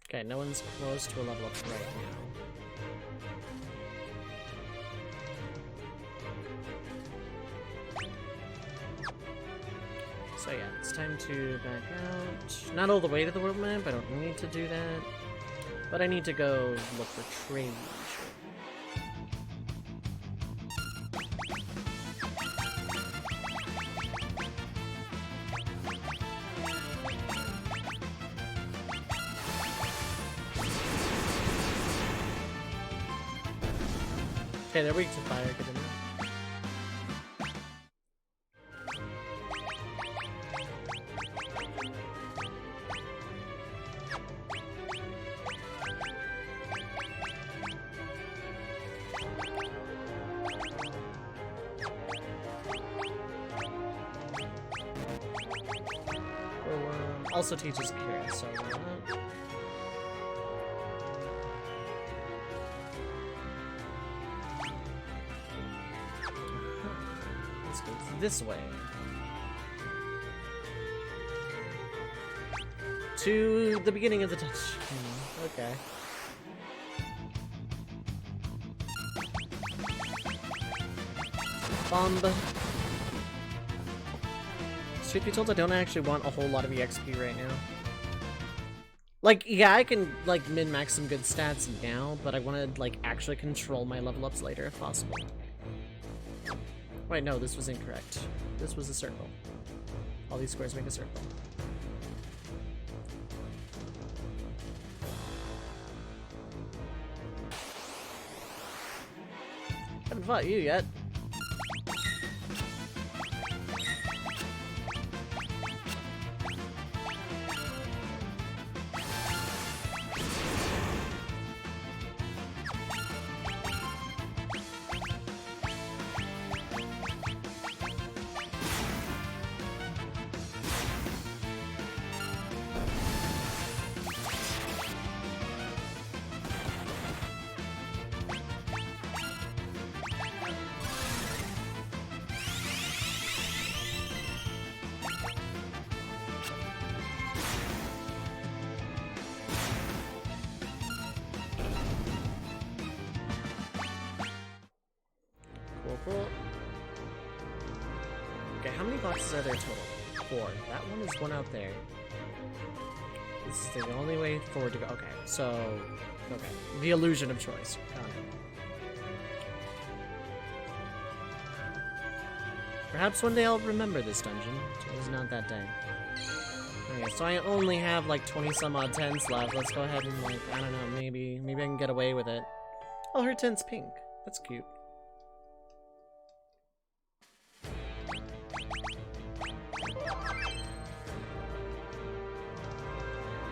Okay, no one's close to a level up right now. So yeah, it's time to back out. Not all the way to the world map, I don't need to do that. But I need to go look for treasure. Okay, they're weak to fire, good enough. Also teaches Kira, so why not? Let's go this way. To the beginning of the touch. Okay. Bomb. Truth be told, I don't actually want a whole lot of EXP right now. Like, yeah, I can, like, min-max some good stats now, but I want to, like, actually control my level ups later if possible. Wait, no, this was incorrect. This was a circle. All these squares make a circle. Haven't fought you yet. Cool. Okay, how many boxes are there total? 4. That one is one out there. This is the only way forward to go. Okay, so... Okay. The illusion of choice. Got it. Perhaps one day I'll remember this dungeon. It was not that day. Okay, so I only have like 20 some odd tents left. Let's go ahead and like, I don't know, maybe I can get away with it. Oh, her tent's pink. That's cute.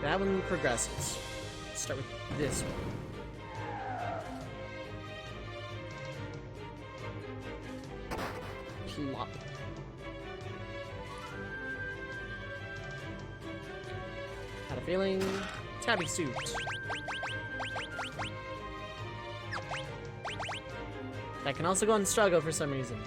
That one progresses. Let's start with this one. Plop. Had a feeling. Tabby suit. That can also go on struggle for some reason.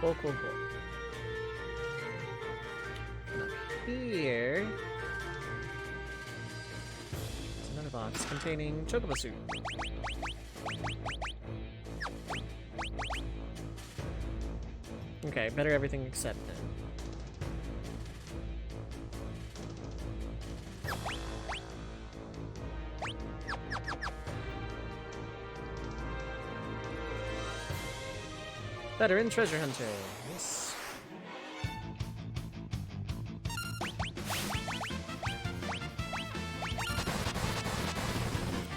Cool, cool, cool. And up here... there's another box containing Chocobo Soup. Okay, better everything except then. Veteran treasure hunter. Yes.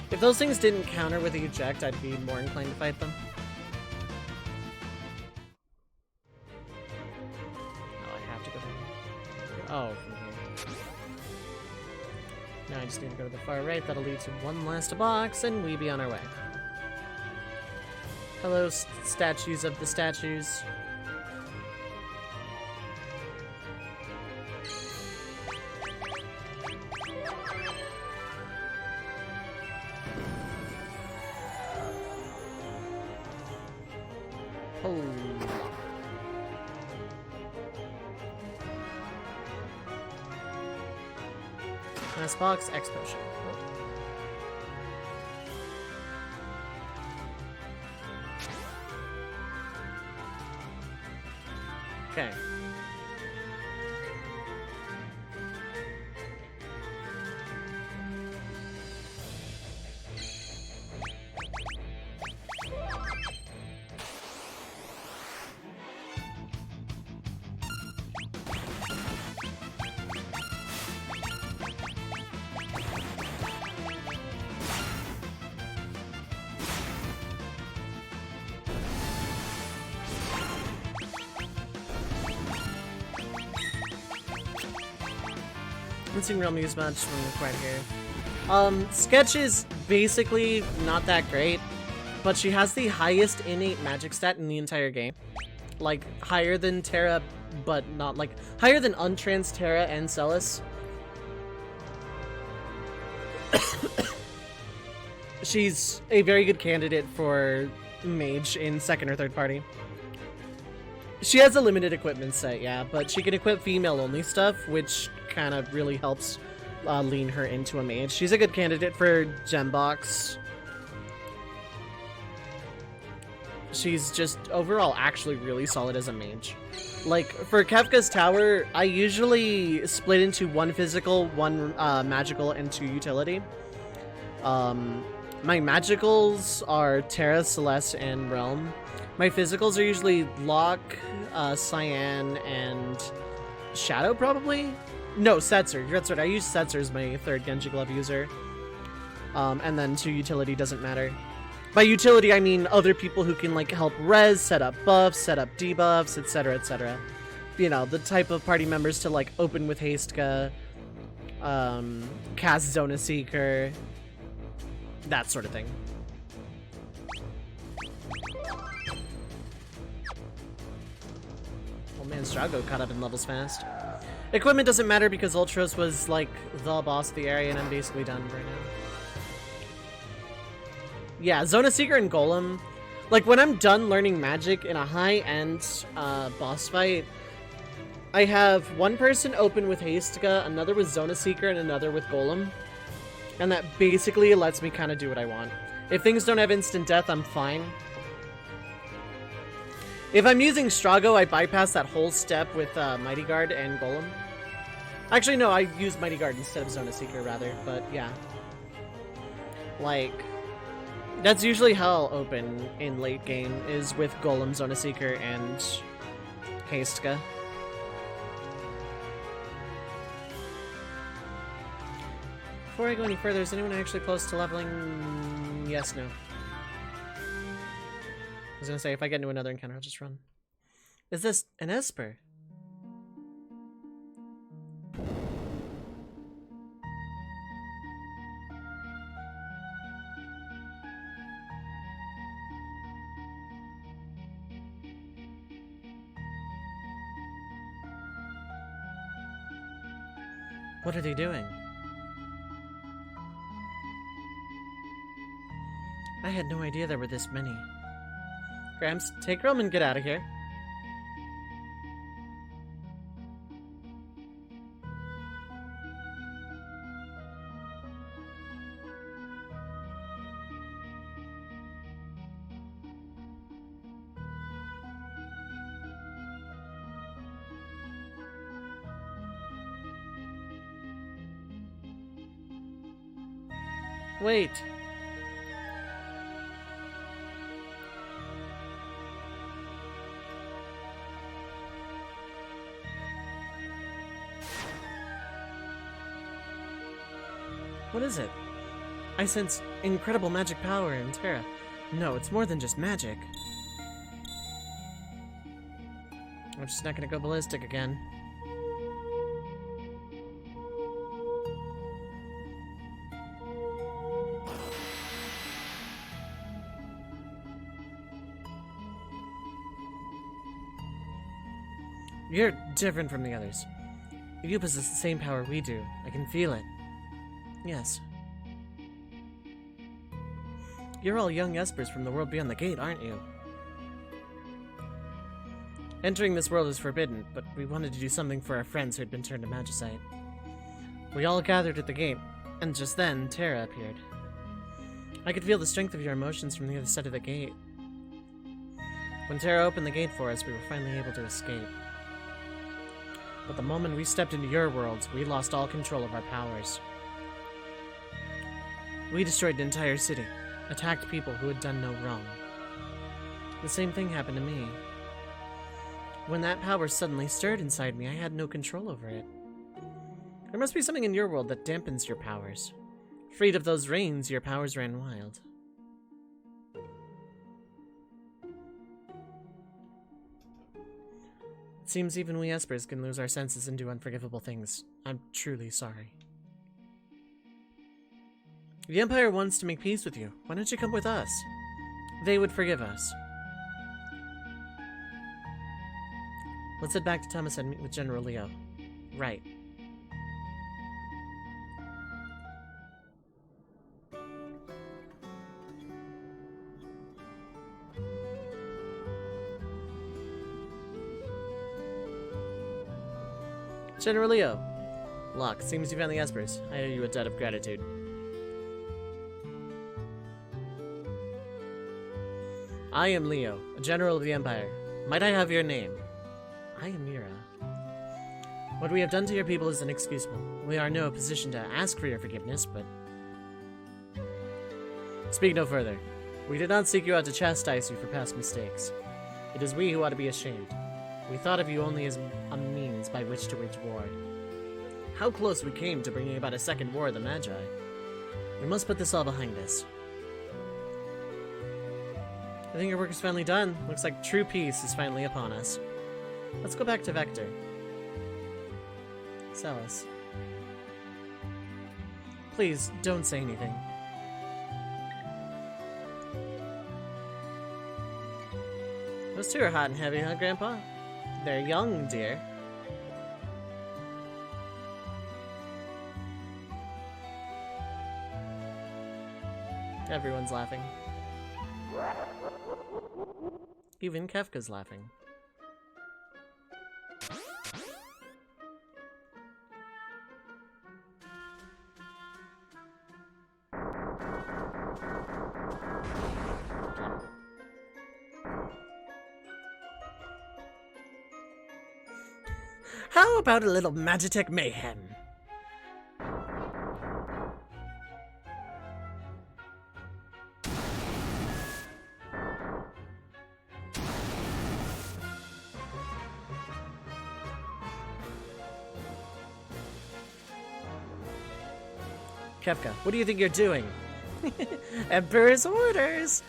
If those things didn't counter with the eject, I'd be more inclined to fight them. Oh, I have to go there. Oh, from here. Now I just need to go to the far right. That'll lead to one last box, and we be on our way. Hello, statues of the statues. Oh. Last box, X potion. Oh. Okay. Haven't seen Real Muse much from quite here. Sketch is basically not that great, but she has the highest innate magic stat in the entire game. Like, higher than Terra, but not like, higher than Untrans, Terra, and Celis. She's a very good candidate for mage in second or third party. She has a limited equipment set, yeah, but she can equip female-only stuff, which kind of really helps lean her into a mage. She's a good candidate for Gembox. She's just overall actually really solid as a mage. Like, for Kefka's Tower, I usually split into one physical, one magical, and two utility. My magicals are Terra, Celeste, and Realm. My physicals are usually Lock, Cyan, and Shadow, probably? No, Setzer. That's right. I use Setzer as my third Genji Glove user. And then two utility doesn't matter. By utility, I mean other people who can, like, help res, set up buffs, set up debuffs, etc., etc. You know, the type of party members to, like, open with Hastka, cast Zona Seeker, that sort of thing. Oh man, Strago caught up in levels fast. Equipment doesn't matter because Ultros was, like, the boss of the area, and I'm basically done right now. Yeah, Zona Seeker and Golem. Like, when I'm done learning magic in a high-end boss fight, I have one person open with Hastka, another with Zona Seeker, and another with Golem. And that basically lets me kind of do what I want. If things don't have instant death, I'm fine. If I'm using Strago, I bypass that whole step with Mighty Guard and Golem. Actually, no, I use Mighty Guard instead of Zona Seeker, rather, but yeah. Like, that's usually how I'll open in late game, is with Golem, Zona Seeker, and Hastka. Before I go any further, is anyone actually close to leveling? Yes, no. I was gonna say, if I get into another encounter, I'll just run. Is this an Esper? What are they doing? I had no idea there were this many. Gramps, take Rome and get out of here. Wait. What is it? I sense incredible magic power in Terra. No, it's more than just magic. I'm just not gonna go ballistic again. You're different from the others. You possess the same power we do. I can feel it. Yes. You're all young espers from the world beyond the gate, aren't you? Entering this world is forbidden, but we wanted to do something for our friends who had been turned to magicite. We all gathered at the gate, and just then, Terra appeared. I could feel the strength of your emotions from the other side of the gate. When Terra opened the gate for us, we were finally able to escape. But the moment we stepped into your world, we lost all control of our powers. We destroyed an entire city, attacked people who had done no wrong. The same thing happened to me. When that power suddenly stirred inside me, I had no control over it. There must be something in your world that dampens your powers. Freed of those reins, your powers ran wild. It seems even we espers can lose our senses and do unforgivable things. I'm truly sorry. The Empire wants to make peace with you. Why don't you come with us? They would forgive us. Let's head back to Thomas and meet with General Leo. Right. General Leo. Locke, seems you found the espers. I owe you a debt of gratitude. I am Leo, a general of the Empire. Might I have your name? I am Mira. What we have done to your people is inexcusable. We are in no position to ask for your forgiveness, but... Speak no further. We did not seek you out to chastise you for past mistakes. It is we who ought to be ashamed. We thought of you only as a means by which to wage war. How close we came to bringing about a second war of the Magi. We must put this all behind us. I think your work is finally done. Looks like true peace is finally upon us. Let's go back to Vector. Celis. Please, don't say anything. Those two are hot and heavy, huh, Grandpa? They're young, dear. Everyone's laughing. Even Kefka's laughing. How about a little Magitech mayhem? Kefka, what do you think you're doing? Emperor's orders!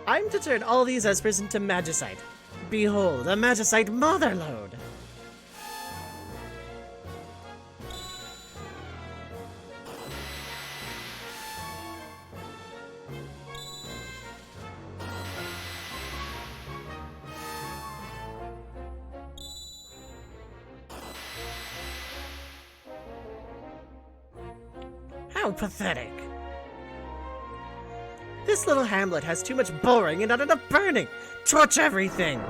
I'm to turn all these espers into magicite. Behold, a magicite motherlode! How pathetic. This little hamlet has too much boring and not enough burning. Torch everything!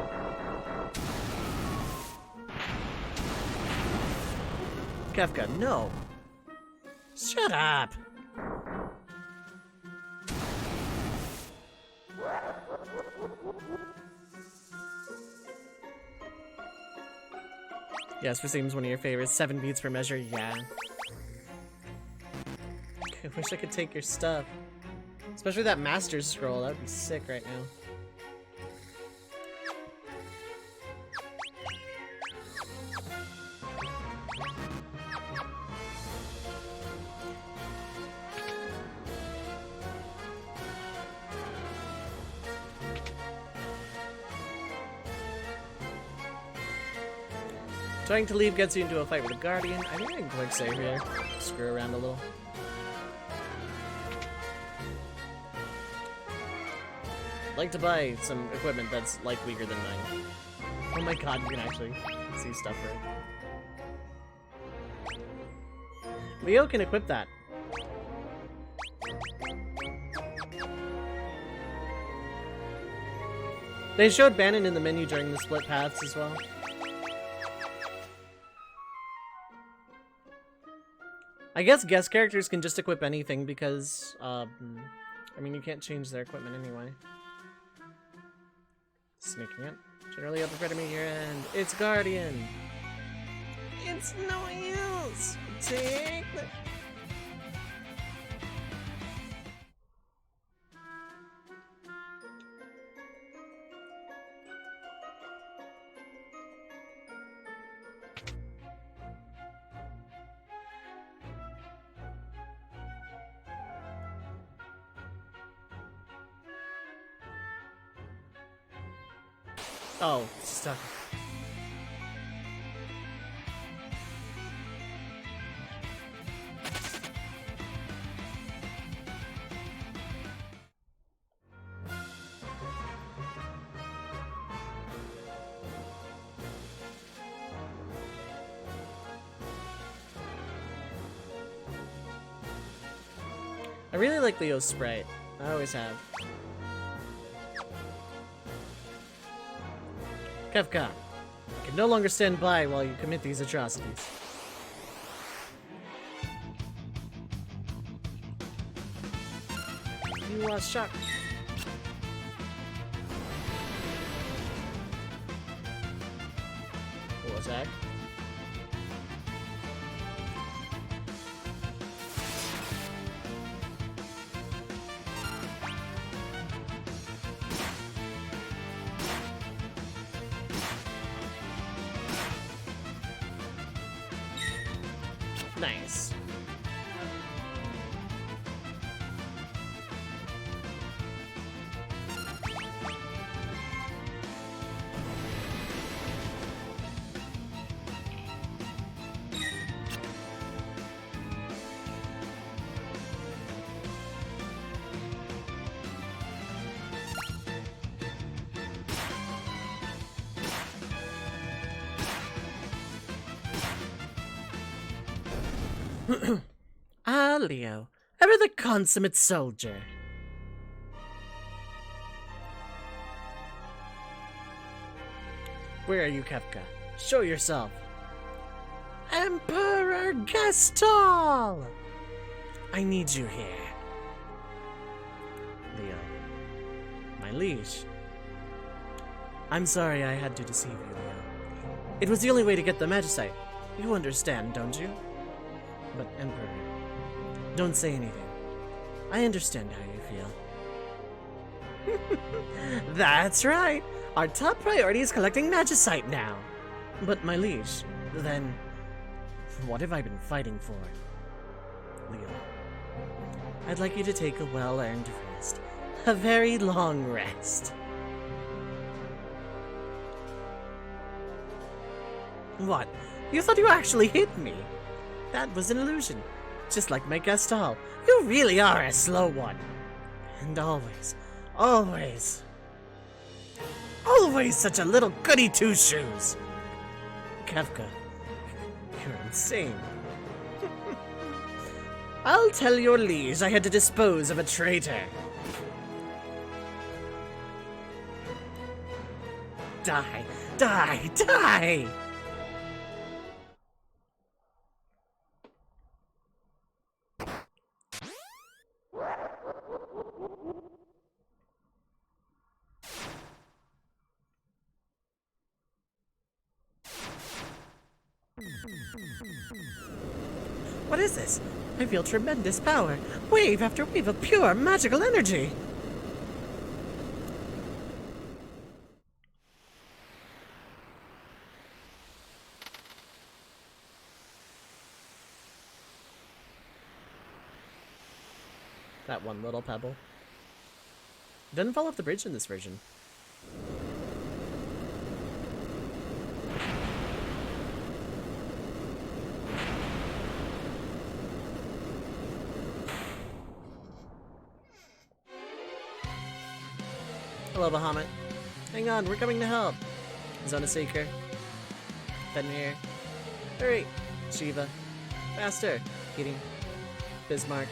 Kefka, no. Shut up! Yes, for seems one of your favorites. 7 beats per measure, yeah. I wish I could take your stuff. Especially that Master's Scroll, that would be sick right now. Trying to leave gets you into a fight with a Guardian. I think I can quick save here. Screw around a little. I'd like to buy some equipment that's like weaker than mine. Oh my god, you can actually see stuff right. Leo can equip that. They showed Bannon in the menu during the split paths as well. I guess guest characters can just equip anything because, I mean, you can't change their equipment anyway. Sneaking it. Generally up in front of me here, and it's Guardian. It's no use. Take the... Oh, stuck. I really like Leo's sprite. I always have. Kefka, I can no longer stand by while you commit these atrocities. You are shocked. What was that? Nice. Ah, Leo, ever the consummate soldier. Where are you, Kefka? Show yourself. Emperor Gestalt! I need you here. Leo, my liege. I'm sorry I had to deceive you, Leo. It was the only way to get the Magicite. You understand, don't you? But Emperor, don't say anything. I understand how you feel. That's right. Our top priority is collecting Magicite now. But my liege, then, what have I been fighting for? Leo, I'd like you to take a well-earned rest. A very long rest. What? You thought you actually hit me? That was an illusion. Just like my Gestalt. You really are a slow one. And always, always, always such a little goody two-shoes. Kefka, you're insane. I'll tell your liege I had to dispose of a traitor. Die, die, die! What is this? I feel tremendous power. Wave after wave of pure magical energy. That one little pebble. Doesn't fall off the bridge in this version. Hello, Bahamut. Hang on, we're coming to help. Zona Seeker. Fenrir. Hurry. Shiva. Faster. Eating. Bismarck.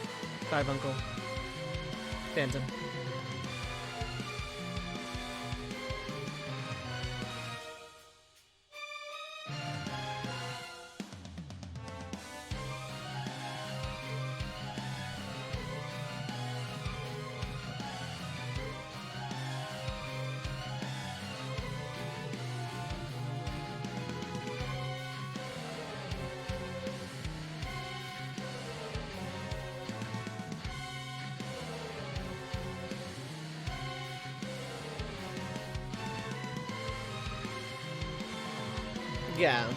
Carbuncle. Phantom. Yeah.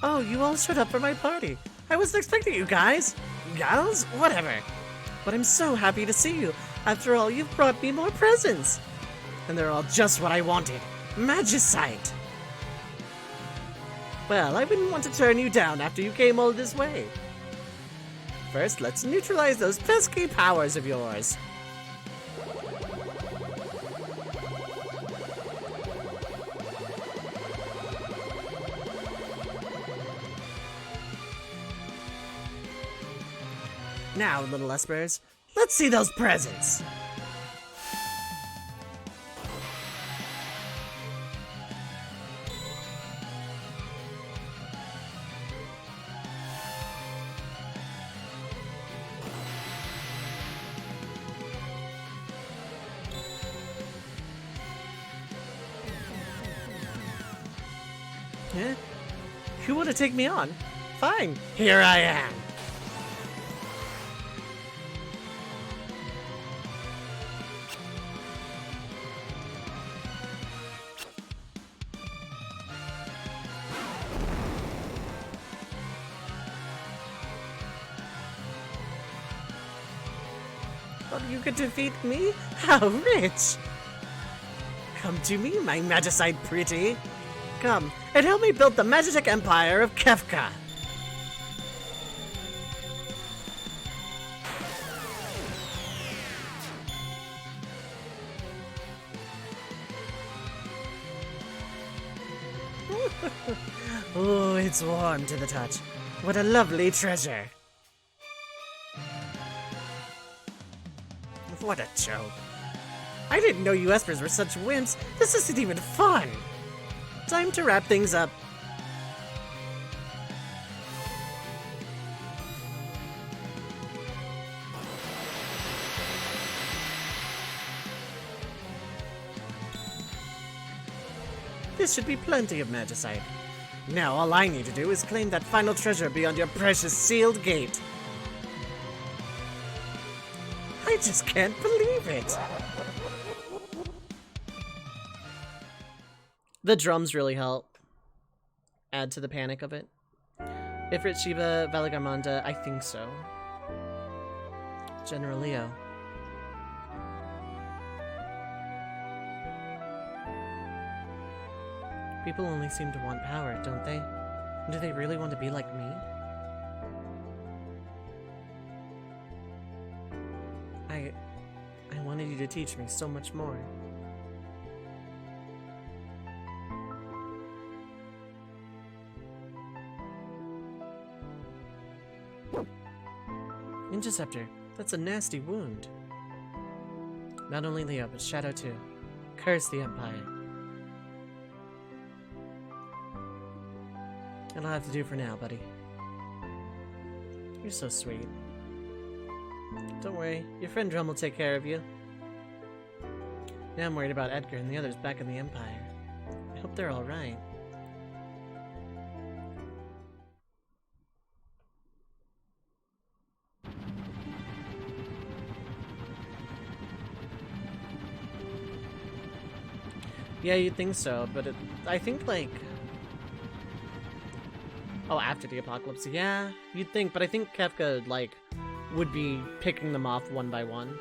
Oh, you all showed up for my party. I wasn't expecting you guys. Gals? Whatever. But I'm so happy to see you. After all, you've brought me more presents. And they're all just what I wanted. Magicite. Well, I wouldn't want to turn you down after you came all this way. First, let's neutralize those pesky powers of yours. Now, little Espers, let's see those presents! Huh? You want to take me on? Fine, here I am! But you could defeat me? How rich! Come to me, my Magicite pretty. Come, and help me build the Magitek Empire of Kefka. Oh, it's warm to the touch. What a lovely treasure. What a joke. I didn't know you Espers were such wimps. This isn't even fun. Time to wrap things up. This should be plenty of Magicite. Now all I need to do is claim that final treasure beyond your precious sealed gate. I just can't believe it! The drums really help add to the panic of it. Ifrit, Shiva, Valagarmanda, I think so. General Leo. People only seem to want power, don't they? Do they really want to be like me? I wanted you to teach me so much more. Interceptor, that's a nasty wound. Not only Leo, but Shadow too. Curse the Empire. That'll have to do for now, buddy. You're so sweet. Don't worry, your friend Drum will take care of you. Now I'm worried about Edgar and the others back in the Empire. I hope they're alright. Yeah, you'd think so, but I think, like... Oh, after the apocalypse. Yeah, you'd think, but I think Kefka, like, would be picking them off one by one.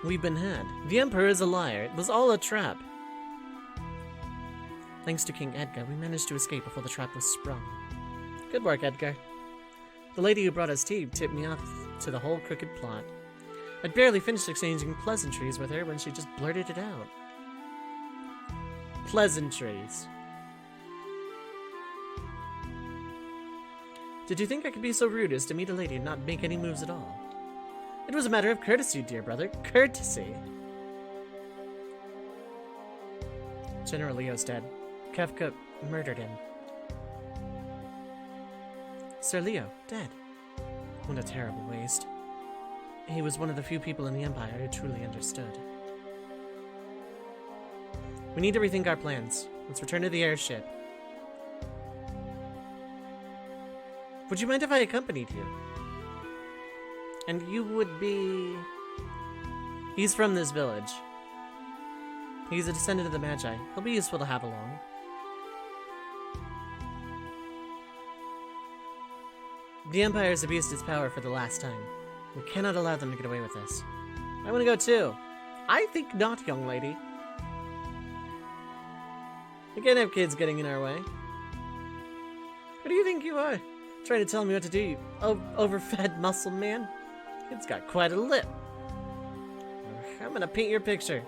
We've been had. The Emperor is a liar. It was all a trap. Thanks to King Edgar, we managed to escape before the trap was sprung. Good work, Edgar. The lady who brought us tea tipped me off to the whole crooked plot. I'd barely finished exchanging pleasantries with her when she just blurted it out. Pleasantries. Did you think I could be so rude as to meet a lady and not make any moves at all? It was a matter of courtesy, dear brother. Courtesy. General Leo's dead. Kefka murdered him. Sir Leo, dead. What a terrible waste. He was one of the few people in the Empire who truly understood. We need to rethink our plans. Let's return to the airship. Would you mind if I accompanied you? And you would be... He's from this village. He's a descendant of the Magi. He'll be useful to have along. The Empire has abused its power for the last time. We cannot allow them to get away with this. I want to go too. I think not, young lady. We can't have kids getting in our way. Who do you think you are? Trying to tell me what to do, you overfed muscle man? Kid's got quite a lip. I'm gonna paint your picture.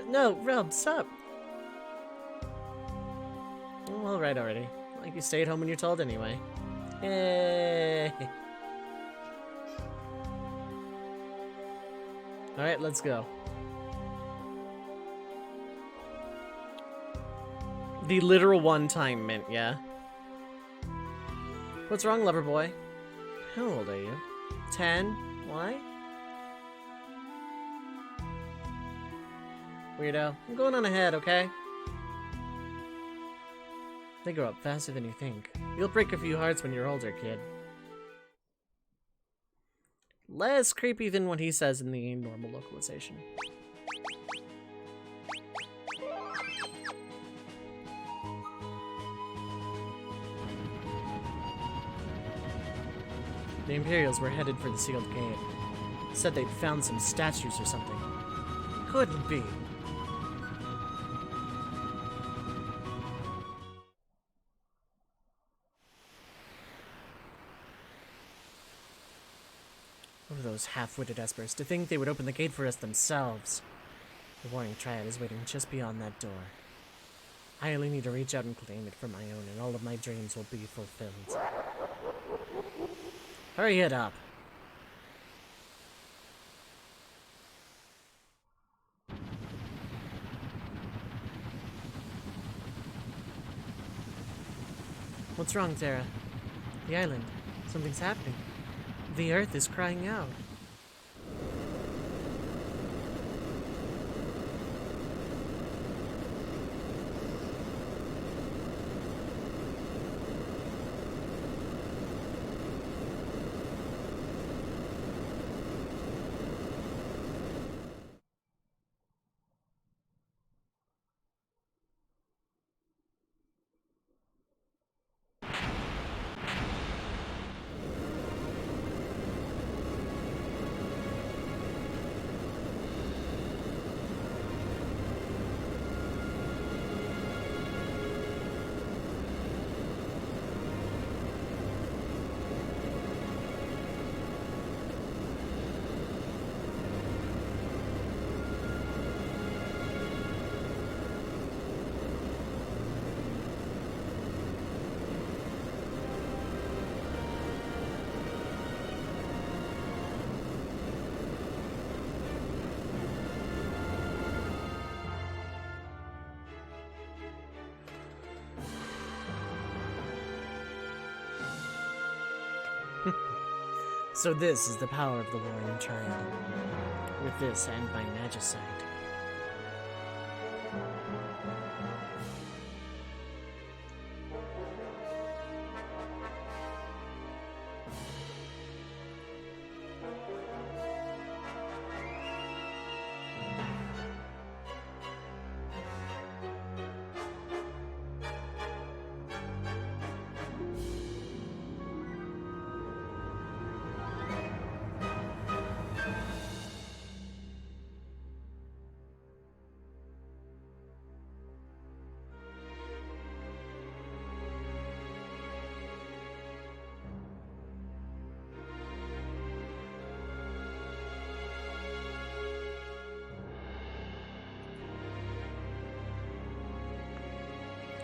No, Rub, stop. Oh, alright already. Like you stay at home when you're told anyway. Yay. Alright, let's go. The literal one-time mint, yeah? What's wrong, lover boy? How old are you? 10? Why? Weirdo. I'm going on ahead, okay? They grow up faster than you think. You'll break a few hearts when you're older, kid. Less creepy than what he says in the normal localization. The Imperials were headed for the sealed cave. Said they'd found some statues or something. Couldn't be. What are those half-witted espers to think they would open the gate for us themselves? The Warring Triad is waiting just beyond that door. I only need to reach out and claim it for my own, and all of my dreams will be fulfilled. Hurry it up. What's wrong, Terra? The island. Something's happening. The Earth is crying out. So this is the power of the Warring Triad. With this and my magicite.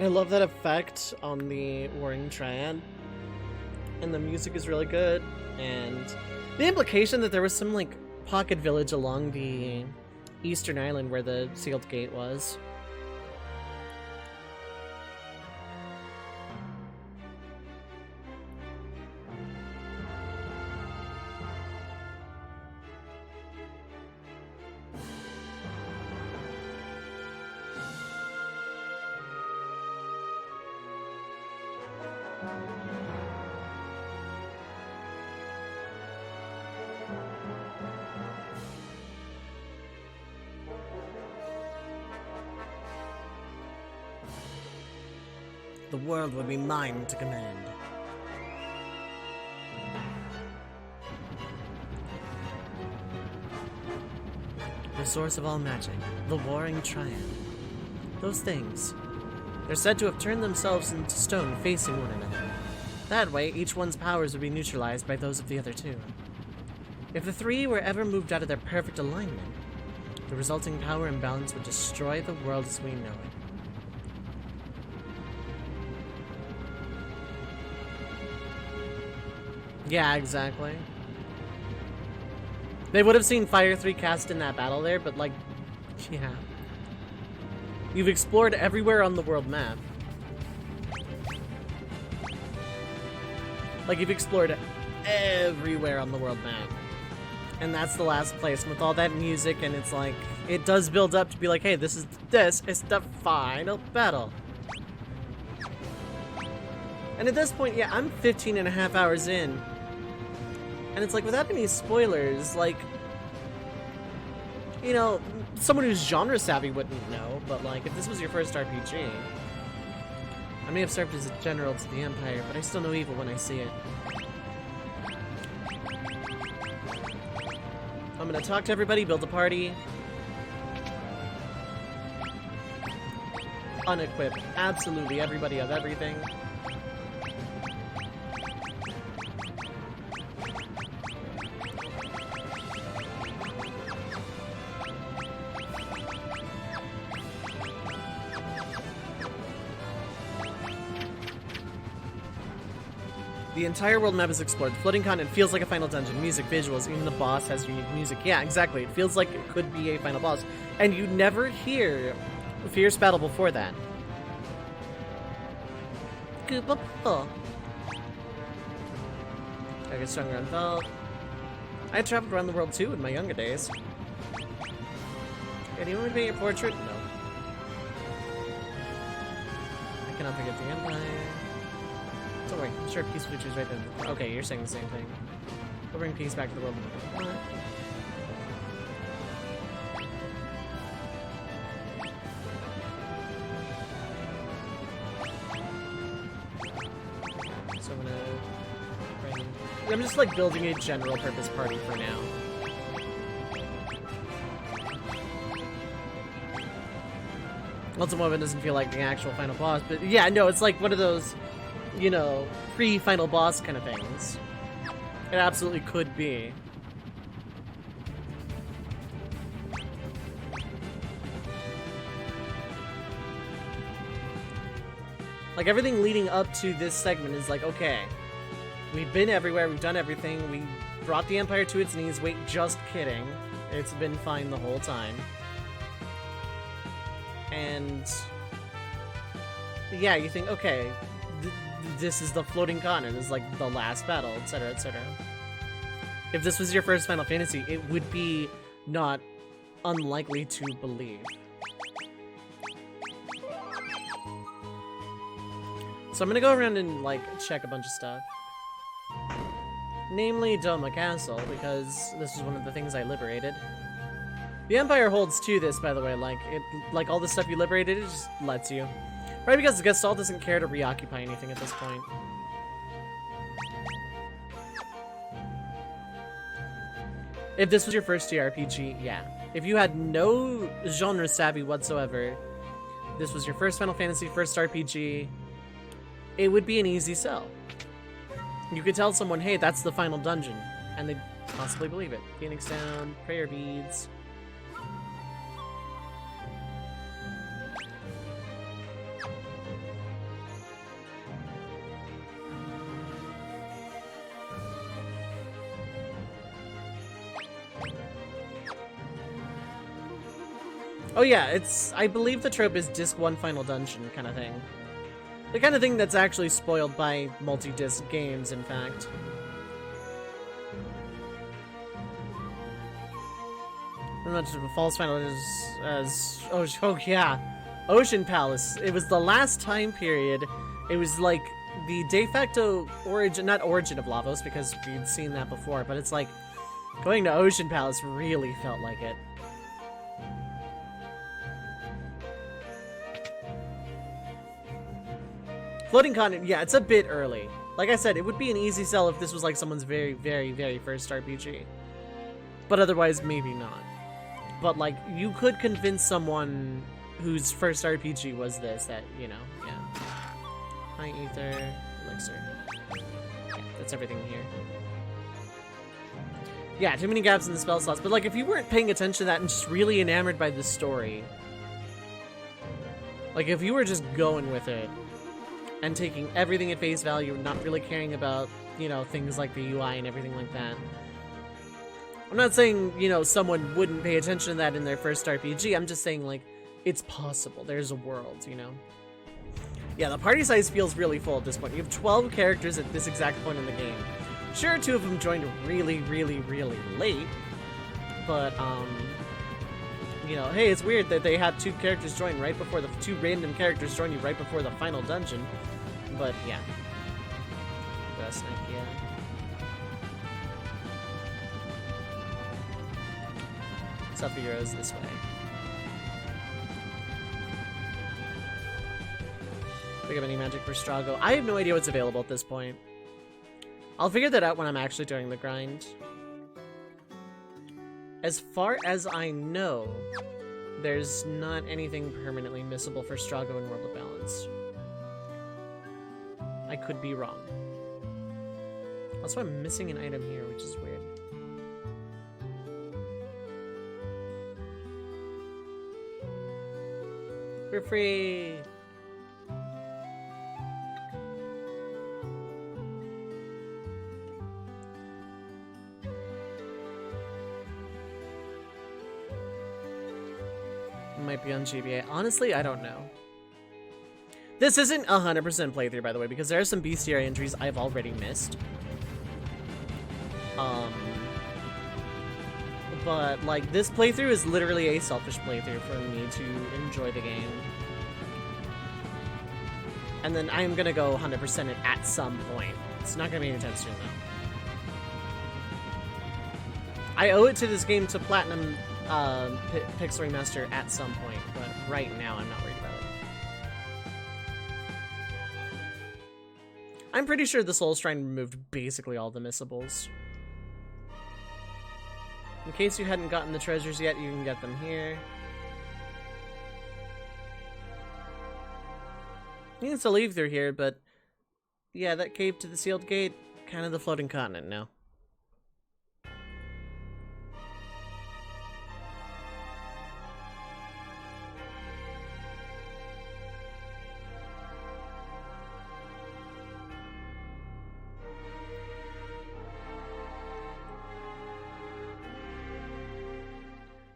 I love that effect on the Warring Triad. And the music is really good. And the implication that there was some, like, pocket village along the eastern island where the sealed gate was. The world would be mine to command. The source of all magic, the Warring Triad. Those things. They're said to have turned themselves into stone facing one another. That way, each one's powers would be neutralized by those of the other two. If the three were ever moved out of their perfect alignment, the resulting power imbalance would destroy the world as we know it. Yeah, exactly. They would have seen Fire 3 cast in that battle there, but like, yeah. You've explored everywhere on the world map. Like, you've explored everywhere on the world map. And that's the last place. And with all that music, and it's like, it does build up to be like, hey, this is the final battle. And at this point, yeah, I'm 15 and a half hours in. And it's like, without any spoilers, like, you know, someone who's genre savvy wouldn't know, but like, if this was your first RPG, I may have served as a general to the Empire, but I still know evil when I see it. I'm gonna talk to everybody, build a party. Unequip absolutely everybody of everything. The entire world map is explored. Floating continent feels like a final dungeon. Music, visuals, even the boss has unique music. Yeah, exactly. It feels like it could be a final boss. And you never hear fierce battle before that. I get stronger on belt. I traveled around the world too in my younger days. Yeah, do you want me to paint your portrait? No. I cannot forget the Empire. Don't worry, I'm sure peace features right there. Okay, you're saying the same thing. We'll bring peace back to the world. So I'm just like building a general purpose party for now. Ultimate doesn't feel like the actual final boss, but yeah, no, it's like one of those, you know, pre-final boss kind of things. It absolutely could be. Like, everything leading up to this segment is like, okay, we've been everywhere, we've done everything, we brought the Empire to its knees. Wait, just kidding. It's been fine the whole time. And yeah, you think, okay, this is the floating continent, this is like the last battle, etc., etc. If this was your first Final Fantasy, it would be not unlikely to believe. So I'm gonna go around and like check a bunch of stuff. Namely Doma Castle, because this is one of the things I liberated. The Empire holds to this, by the way, like all the stuff you liberated, it just lets you. Right, because the Gestalt doesn't care to reoccupy anything at this point. If this was your first JRPG, yeah. If you had no genre savvy whatsoever, this was your first Final Fantasy, first RPG, it would be an easy sell. You could tell someone, hey, that's the final dungeon, and they'd possibly believe it. Phoenix Down, prayer beads. Oh yeah, I believe the trope is disc 1 final dungeon kind of thing. The kind of thing that's actually spoiled by multi-disc games, in fact. Not much of a false final as oh yeah, Ocean Palace. It was the last time period. It was like the de facto origin, not origin of Lavos, because we'd seen that before, but it's like going to Ocean Palace really felt like it. Floating continent, yeah, it's a bit early. Like I said, it would be an easy sell if this was like someone's very, very, very first RPG. But otherwise, maybe not. But like, you could convince someone whose first RPG was this that, you know, yeah. High Ether, Elixir. Yeah, that's everything here. Yeah, too many gaps in the spell slots. But like, if you weren't paying attention to that and just really enamored by the story, like if you were just going with it, and taking everything at face value, not really caring about, you know, things like the UI and everything like that. I'm not saying, you know, someone wouldn't pay attention to that in their first RPG. I'm just saying, like, it's possible. There's a world, you know? Yeah, the party size feels really full at this point. You have 12 characters at this exact point in the game. Sure, 2 of them joined really, really, really late. But, you know, hey, it's weird that they have 2 characters join right before 2 random characters join you right before the final dungeon. But yeah. Best idea. Sub-Heroes this way. Pick up any magic for Strago. I have no idea what's available at this point. I'll figure that out when I'm actually doing the grind. As far as I know, there's not anything permanently missable for Strago in World of Balance. I could be wrong. Also, I'm missing an item here, which is weird. For free! Might be on GBA. Honestly, I don't know. This isn't 100% playthrough, by the way, because there are some bestiary entries I've already missed. But, like, this playthrough is literally a selfish playthrough for me to enjoy the game. And then I'm gonna go 100% it at some point. It's not gonna be anytime soon, though. I owe it to this game to platinum Pixel Remaster at some point, but right now I'm not worried about it. I'm pretty sure the Soul Shrine removed basically all the missables. In case you hadn't gotten the treasures yet, you can get them here. You can still leave through here, but yeah, that cave to the sealed gate, kind of the floating continent now.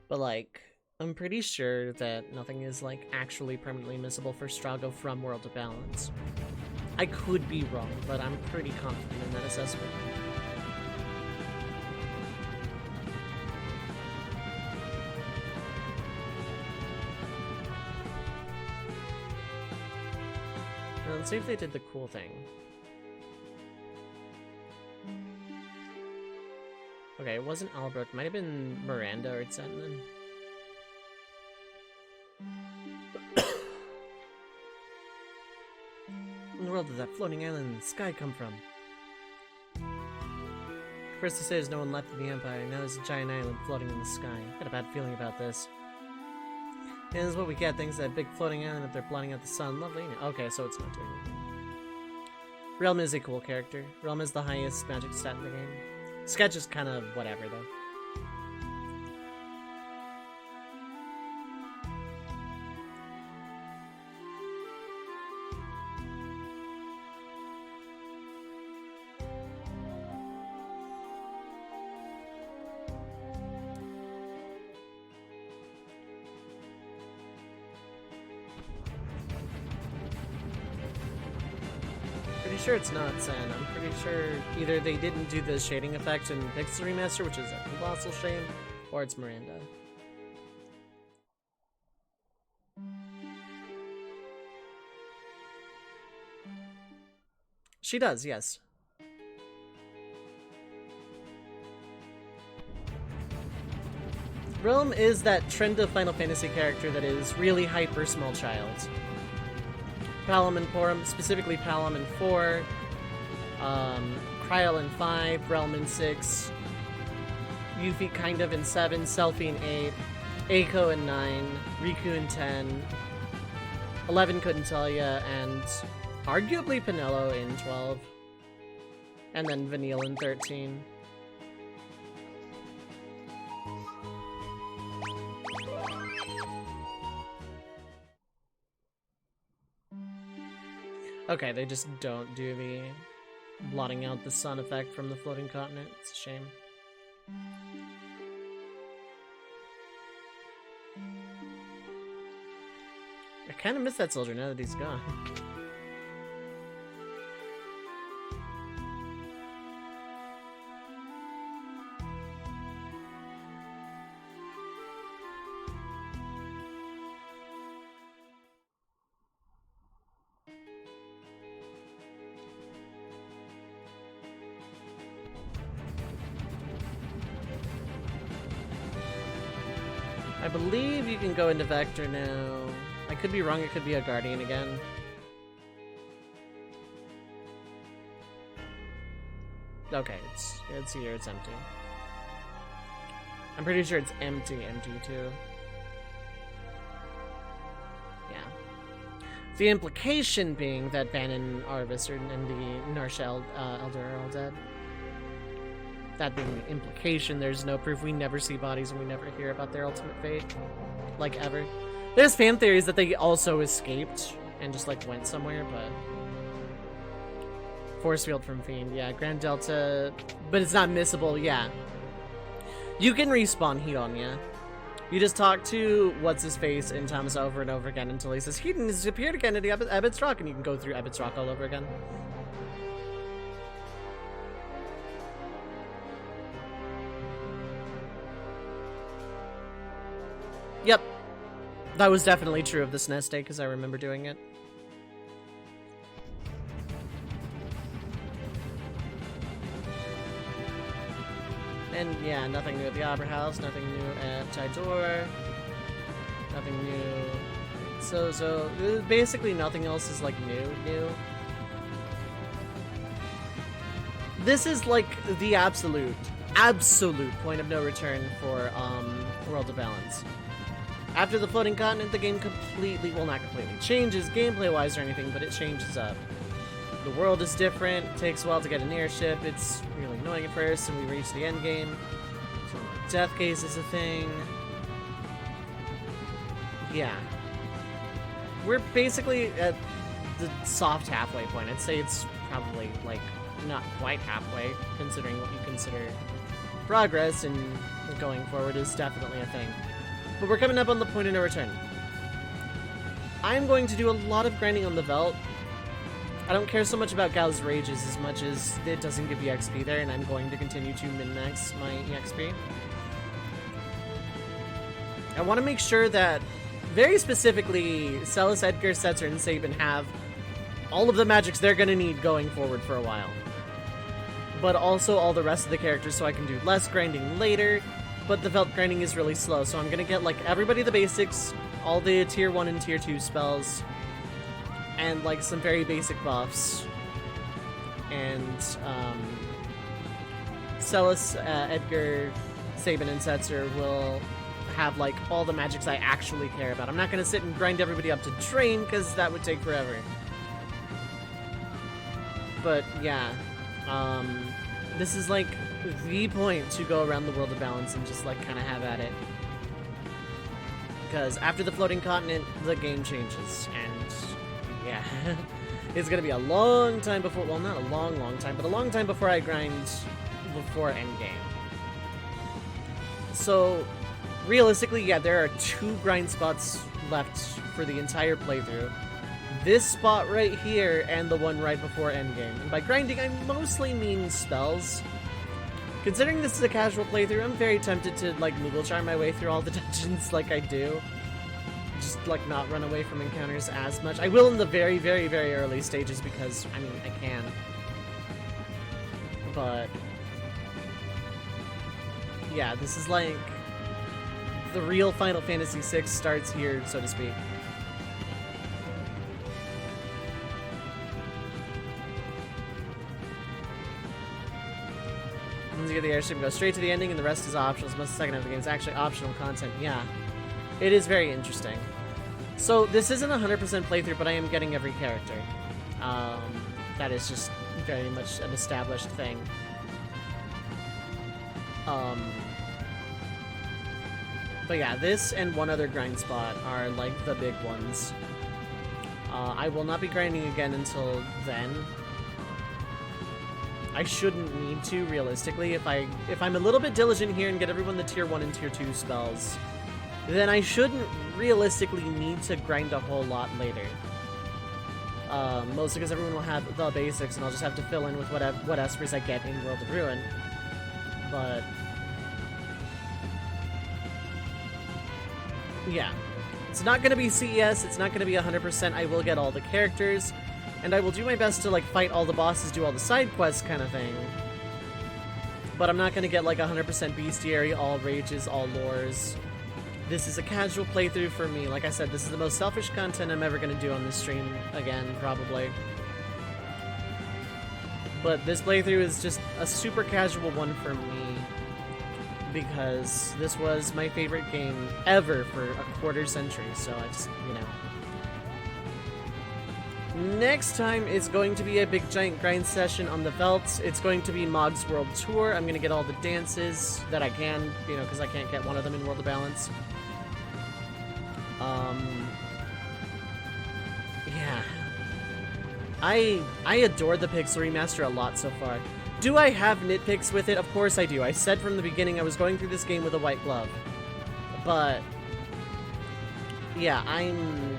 But, like, I'm pretty sure that nothing is, like, actually permanently missable for Strago from World of Balance. I could be wrong, but I'm pretty confident in that assessment. Now, let's see if they did the cool thing. Okay, it wasn't Albrook. It might have been Miranda or Zetman. In the world did that floating island in the sky come from? First they say there's no one left in the Empire, now there's a giant island floating in the sky. Got a bad feeling about this. And this is what we get, things that big floating island if they're blotting out the sun. Lovely. Okay, so it's not doing anything. Realm is a cool character. Realm is the highest magic stat in the game. Sketch is kind of whatever, though. Pretty sure it's not Sen. I'm pretty sure either they didn't do the shading effect in Pixel Remaster, which is a colossal shame, or it's Miranda. She does, yes. Realm is that trend of Final Fantasy character that is really hyper small child. Palom and Porum, specifically Palom in 4, Kryl in 5, Realm in 6, Yuffie kind of in 7, Selphie in 8, Eiko in 9, Riku in 10, 11 couldn't tell ya, and arguably Penelo in 12, and then Vanille in 13. Okay, they just don't do the blotting out the sun effect from the floating continent. It's a shame. I kind of miss that soldier now that he's gone. I believe you can go into Vector now. I could be wrong, it could be a Guardian again. Okay, it's here, it's empty. I'm pretty sure it's empty too. Yeah. The implication being that Ban and Arvis and the Narsha Elder are all dead. That being the implication, there's no proof. We never see bodies and we never hear about their ultimate fate. Like, ever. There's fan theories that they also escaped and just, like, went somewhere, but... Force field from Fiend, yeah. Grand Delta... But it's not missable, yeah. You can respawn Hedon, yeah. You just talk to What's-His-Face in Thomas over and over again until he says, Hedon has appeared again at Ebbett's Rock, and you can go through Ebbett's Rock all over again. Yep. That was definitely true of the SNES day, because I remember doing it. And yeah, nothing new at the Opera House, nothing new at Tidor, nothing new. So basically nothing else is like new. This is like the absolute point of no return for World of Balance. After the Floating Continent, the game completely, well, not completely, changes gameplay-wise or anything, but it changes up. The world is different, it takes a while to get an airship, it's really annoying at first, and we reach the end game. So death case is a thing. Yeah. We're basically at the soft halfway point. I'd say it's probably, like, not quite halfway, considering what you consider progress, and going forward is definitely a thing. But we're coming up on the point of no return. I'm going to do a lot of grinding on the Velt. I don't care so much about Gao's Rages as much as it doesn't give you XP there, and I'm going to continue to min-max my EXP. I want to make sure that, very specifically, Celis, Edgar, Setzer, and Sabin have all of the magics they're going to need going forward for a while. But also all the rest of the characters so I can do less grinding later. But the Velt grinding is really slow, so I'm gonna get, like, everybody the basics, all the Tier 1 and Tier 2 spells, and, like, some very basic buffs. And, Celis, Edgar, Sabin, and Setzer will have, like, all the magics I actually care about. I'm not gonna sit and grind everybody up to train, because that would take forever. But, yeah. This is, like, the point to go around the World of Balance and just, like, kind of have at it. Because after the Floating Continent, the game changes, and yeah. It's gonna be a long time before, well, not a long time, but a long time before I grind before endgame. So, realistically, yeah, there are 2 grind spots left for the entire playthrough. this spot right here and the one right before endgame. And by grinding, I mostly mean spells. Considering this is a casual playthrough, I'm very tempted to, like, Moogle Charm my way through all the dungeons like I do. Just, like, not run away from encounters as much. I will in the very, very, very early stages because, I mean, I can. But yeah, this is like the real Final Fantasy VI starts here, so to speak. Once you get the airship, go straight to the ending, and the rest is optional. So most of the second half of the game is actually optional content. Yeah, it is very interesting. So this isn't a 100% playthrough, but I am getting every character. That is just very much an established thing. But yeah, this and one other grind spot are like the big ones. I will not be grinding again until then. I shouldn't need to, realistically. If I'm a little bit diligent here and get everyone the tier 1 and tier 2 spells, then I shouldn't realistically need to grind a whole lot later. Mostly because everyone will have the basics and I'll just have to fill in with what espers I get in World of Ruin. But yeah, it's not going to be CES, it's not going to be 100%. I will get all the characters, and I will do my best to, like, fight all the bosses, do all the side quests kind of thing. But I'm not going to get, like, 100% bestiary, all rages, all lores. This is a casual playthrough for me. Like I said, this is the most selfish content I'm ever going to do on this stream again, probably. But this playthrough is just a super casual one for me, because this was my favorite game ever for a quarter century, so I just, you know. Next time is going to be a big giant grind session on the Veldt. It's going to be Mog's World Tour. I'm going to get all the dances that I can, you know, because I can't get one of them in World of Balance. Yeah. I adore the Pixel Remaster a lot so far. Do I have nitpicks with it? Of course I do. I said from the beginning I was going through this game with a white glove. But yeah, I'm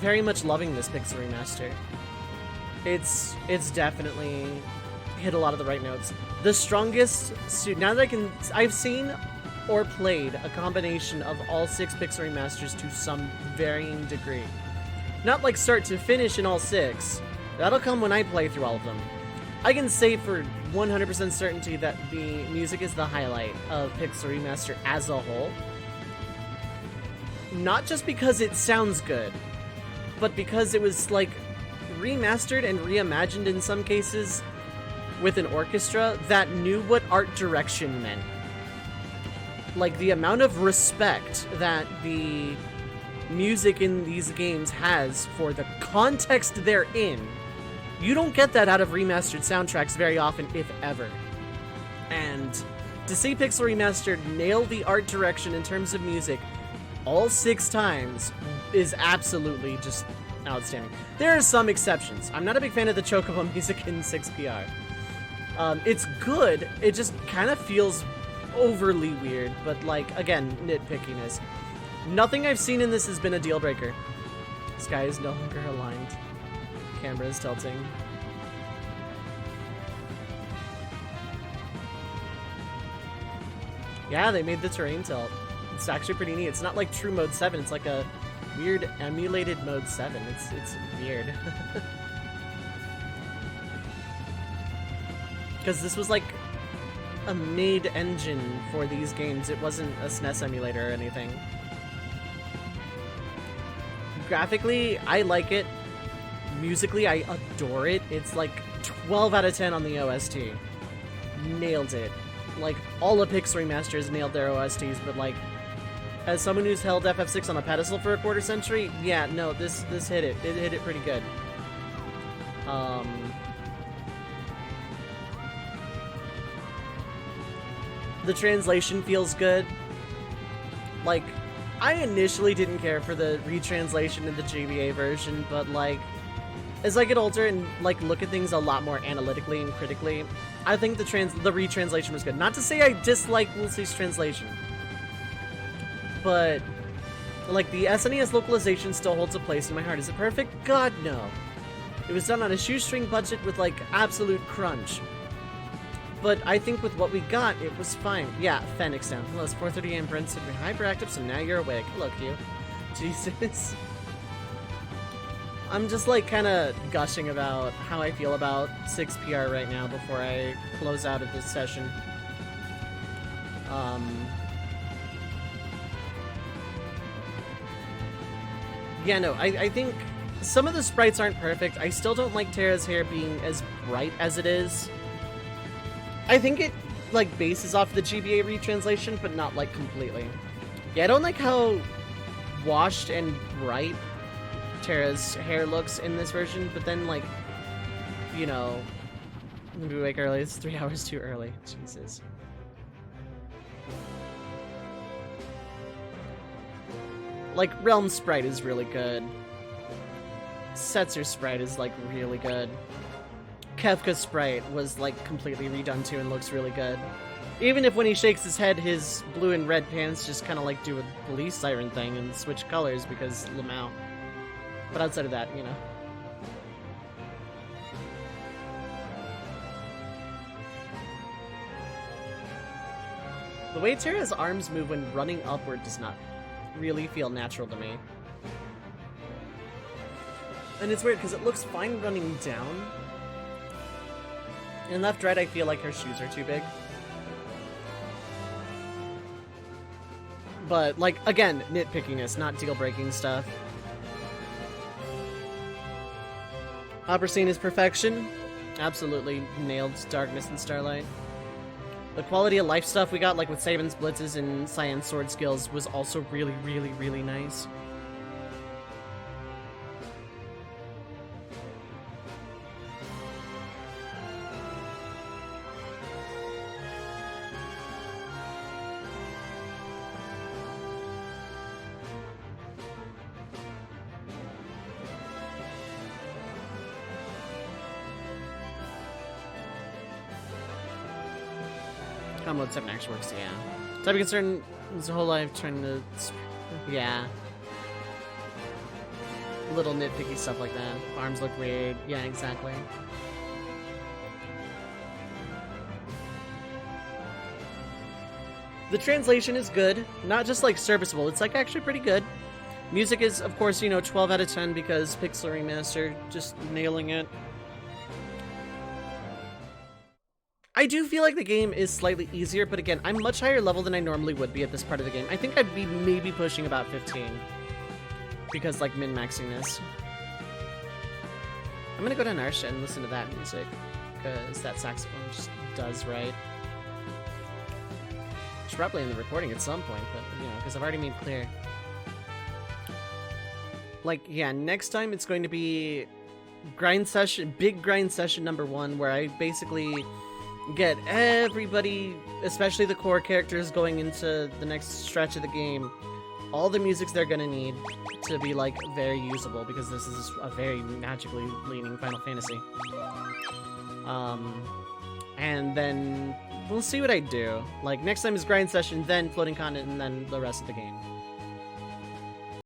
very much loving this Pixel Remaster. It's definitely hit a lot of the right notes. The strongest suit, now that I've seen or played a combination of all 6 Pixel Remasters to some varying degree. Not like start to finish in all 6. That'll come when I play through all of them. I can say for 100% certainty that the music is the highlight of Pixel Remaster as a whole. Not just because it sounds good, but because it was, like, remastered and reimagined in some cases with an orchestra that knew what art direction meant. Like, the amount of respect that the music in these games has for the context they're in, you don't get that out of remastered soundtracks very often, if ever. And to see Pixel Remastered nail the art direction in terms of music all 6 times is absolutely just outstanding. There are some exceptions. I'm not a big fan of the Chocobo music in 6PR. It's good, it just kind of feels overly weird, but, like, again, nitpickiness. Nothing I've seen in this has been a deal breaker. Sky is no longer aligned. Camera is tilting. Yeah, they made the terrain tilt. It's actually pretty neat. It's not like true Mode 7, it's like a weird emulated Mode 7. It's weird. Because this was like a made engine for these games. It wasn't a SNES emulator or anything. Graphically, I like it. Musically, I adore it. It's like 12 out of 10 on the OST. Nailed it. Like, all the Pixel Remasters nailed their OSTs, but, like, as someone who's held FF6 on a pedestal for a quarter century, yeah, no, this hit it. It hit it pretty good. The translation feels good. Like, I initially didn't care for the retranslation in the GBA version, but, like, as I get older and, like, look at things a lot more analytically and critically, I think the retranslation was good. Not to say I dislike Woolsey's translation, but Like, the SNES localization still holds a place in my heart. Is it perfect? God, no. It was done on a shoestring budget with, like, absolute crunch. But I think with what we got, it was fine. Yeah, Fenix down. Hello, it's 4:30 a.m. Brent said you're hyperactive, so now you're awake. Hello, Q. Jesus. I'm just, like, kind of gushing about how I feel about 6PR right now before I close out of this session. Yeah, no, I think some of the sprites aren't perfect. I still don't like Terra's hair being as bright as it is. I think it, like, bases off the GBA retranslation, but not, like, completely. Yeah, I don't like how washed and bright Terra's hair looks in this version, but then, like, you know, we wake early. It's 3 hours too early. Jesus. Like, Realm sprite is really good. Setzer sprite is, like, really good. Kefka sprite was, like, completely redone too and looks really good. Even if when he shakes his head, his blue and red pants just kind of, like, do a police siren thing and switch colors because Lamau. But outside of that, you know. The way Terra's arms move when running upward does not really feel natural to me. And it's weird because it looks fine running down. In left right, I feel like her shoes are too big. But, like, again, nitpickiness, not deal-breaking stuff. Opera scene is perfection. Absolutely nailed Darkness and Starlight. The quality of life stuff we got, like with Saban's blitzes and Cyan's sword skills, was also really, really, really nice. Mode 7 actually works, yeah. Type of concern his whole life trying to... Yeah. Little nitpicky stuff like that. Arms look weird. Yeah, exactly. The translation is good. Not just, like, serviceable. It's, like, actually pretty good. Music is, of course, you know, 12 out of 10 because Pixel Remaster just nailing it. I do feel like the game is slightly easier, but again, I'm much higher level than I normally would be at this part of the game. I think I'd be maybe pushing about 15. Because, like, min-maxing this. I'm gonna go to Narsha and listen to that music. Because that saxophone just does right. Should probably in the recording at some point, but, you know, because I've already made clear. Like, yeah, next time it's going to be grind session, big grind session number 1, where I basically get everybody, especially the core characters, going into the next stretch of the game, all the musics they're gonna need to be, like, very usable, because this is a very magically leaning Final Fantasy. And then we'll see what I do. Like, next time is grind session, then floating continent, and then the rest of the game.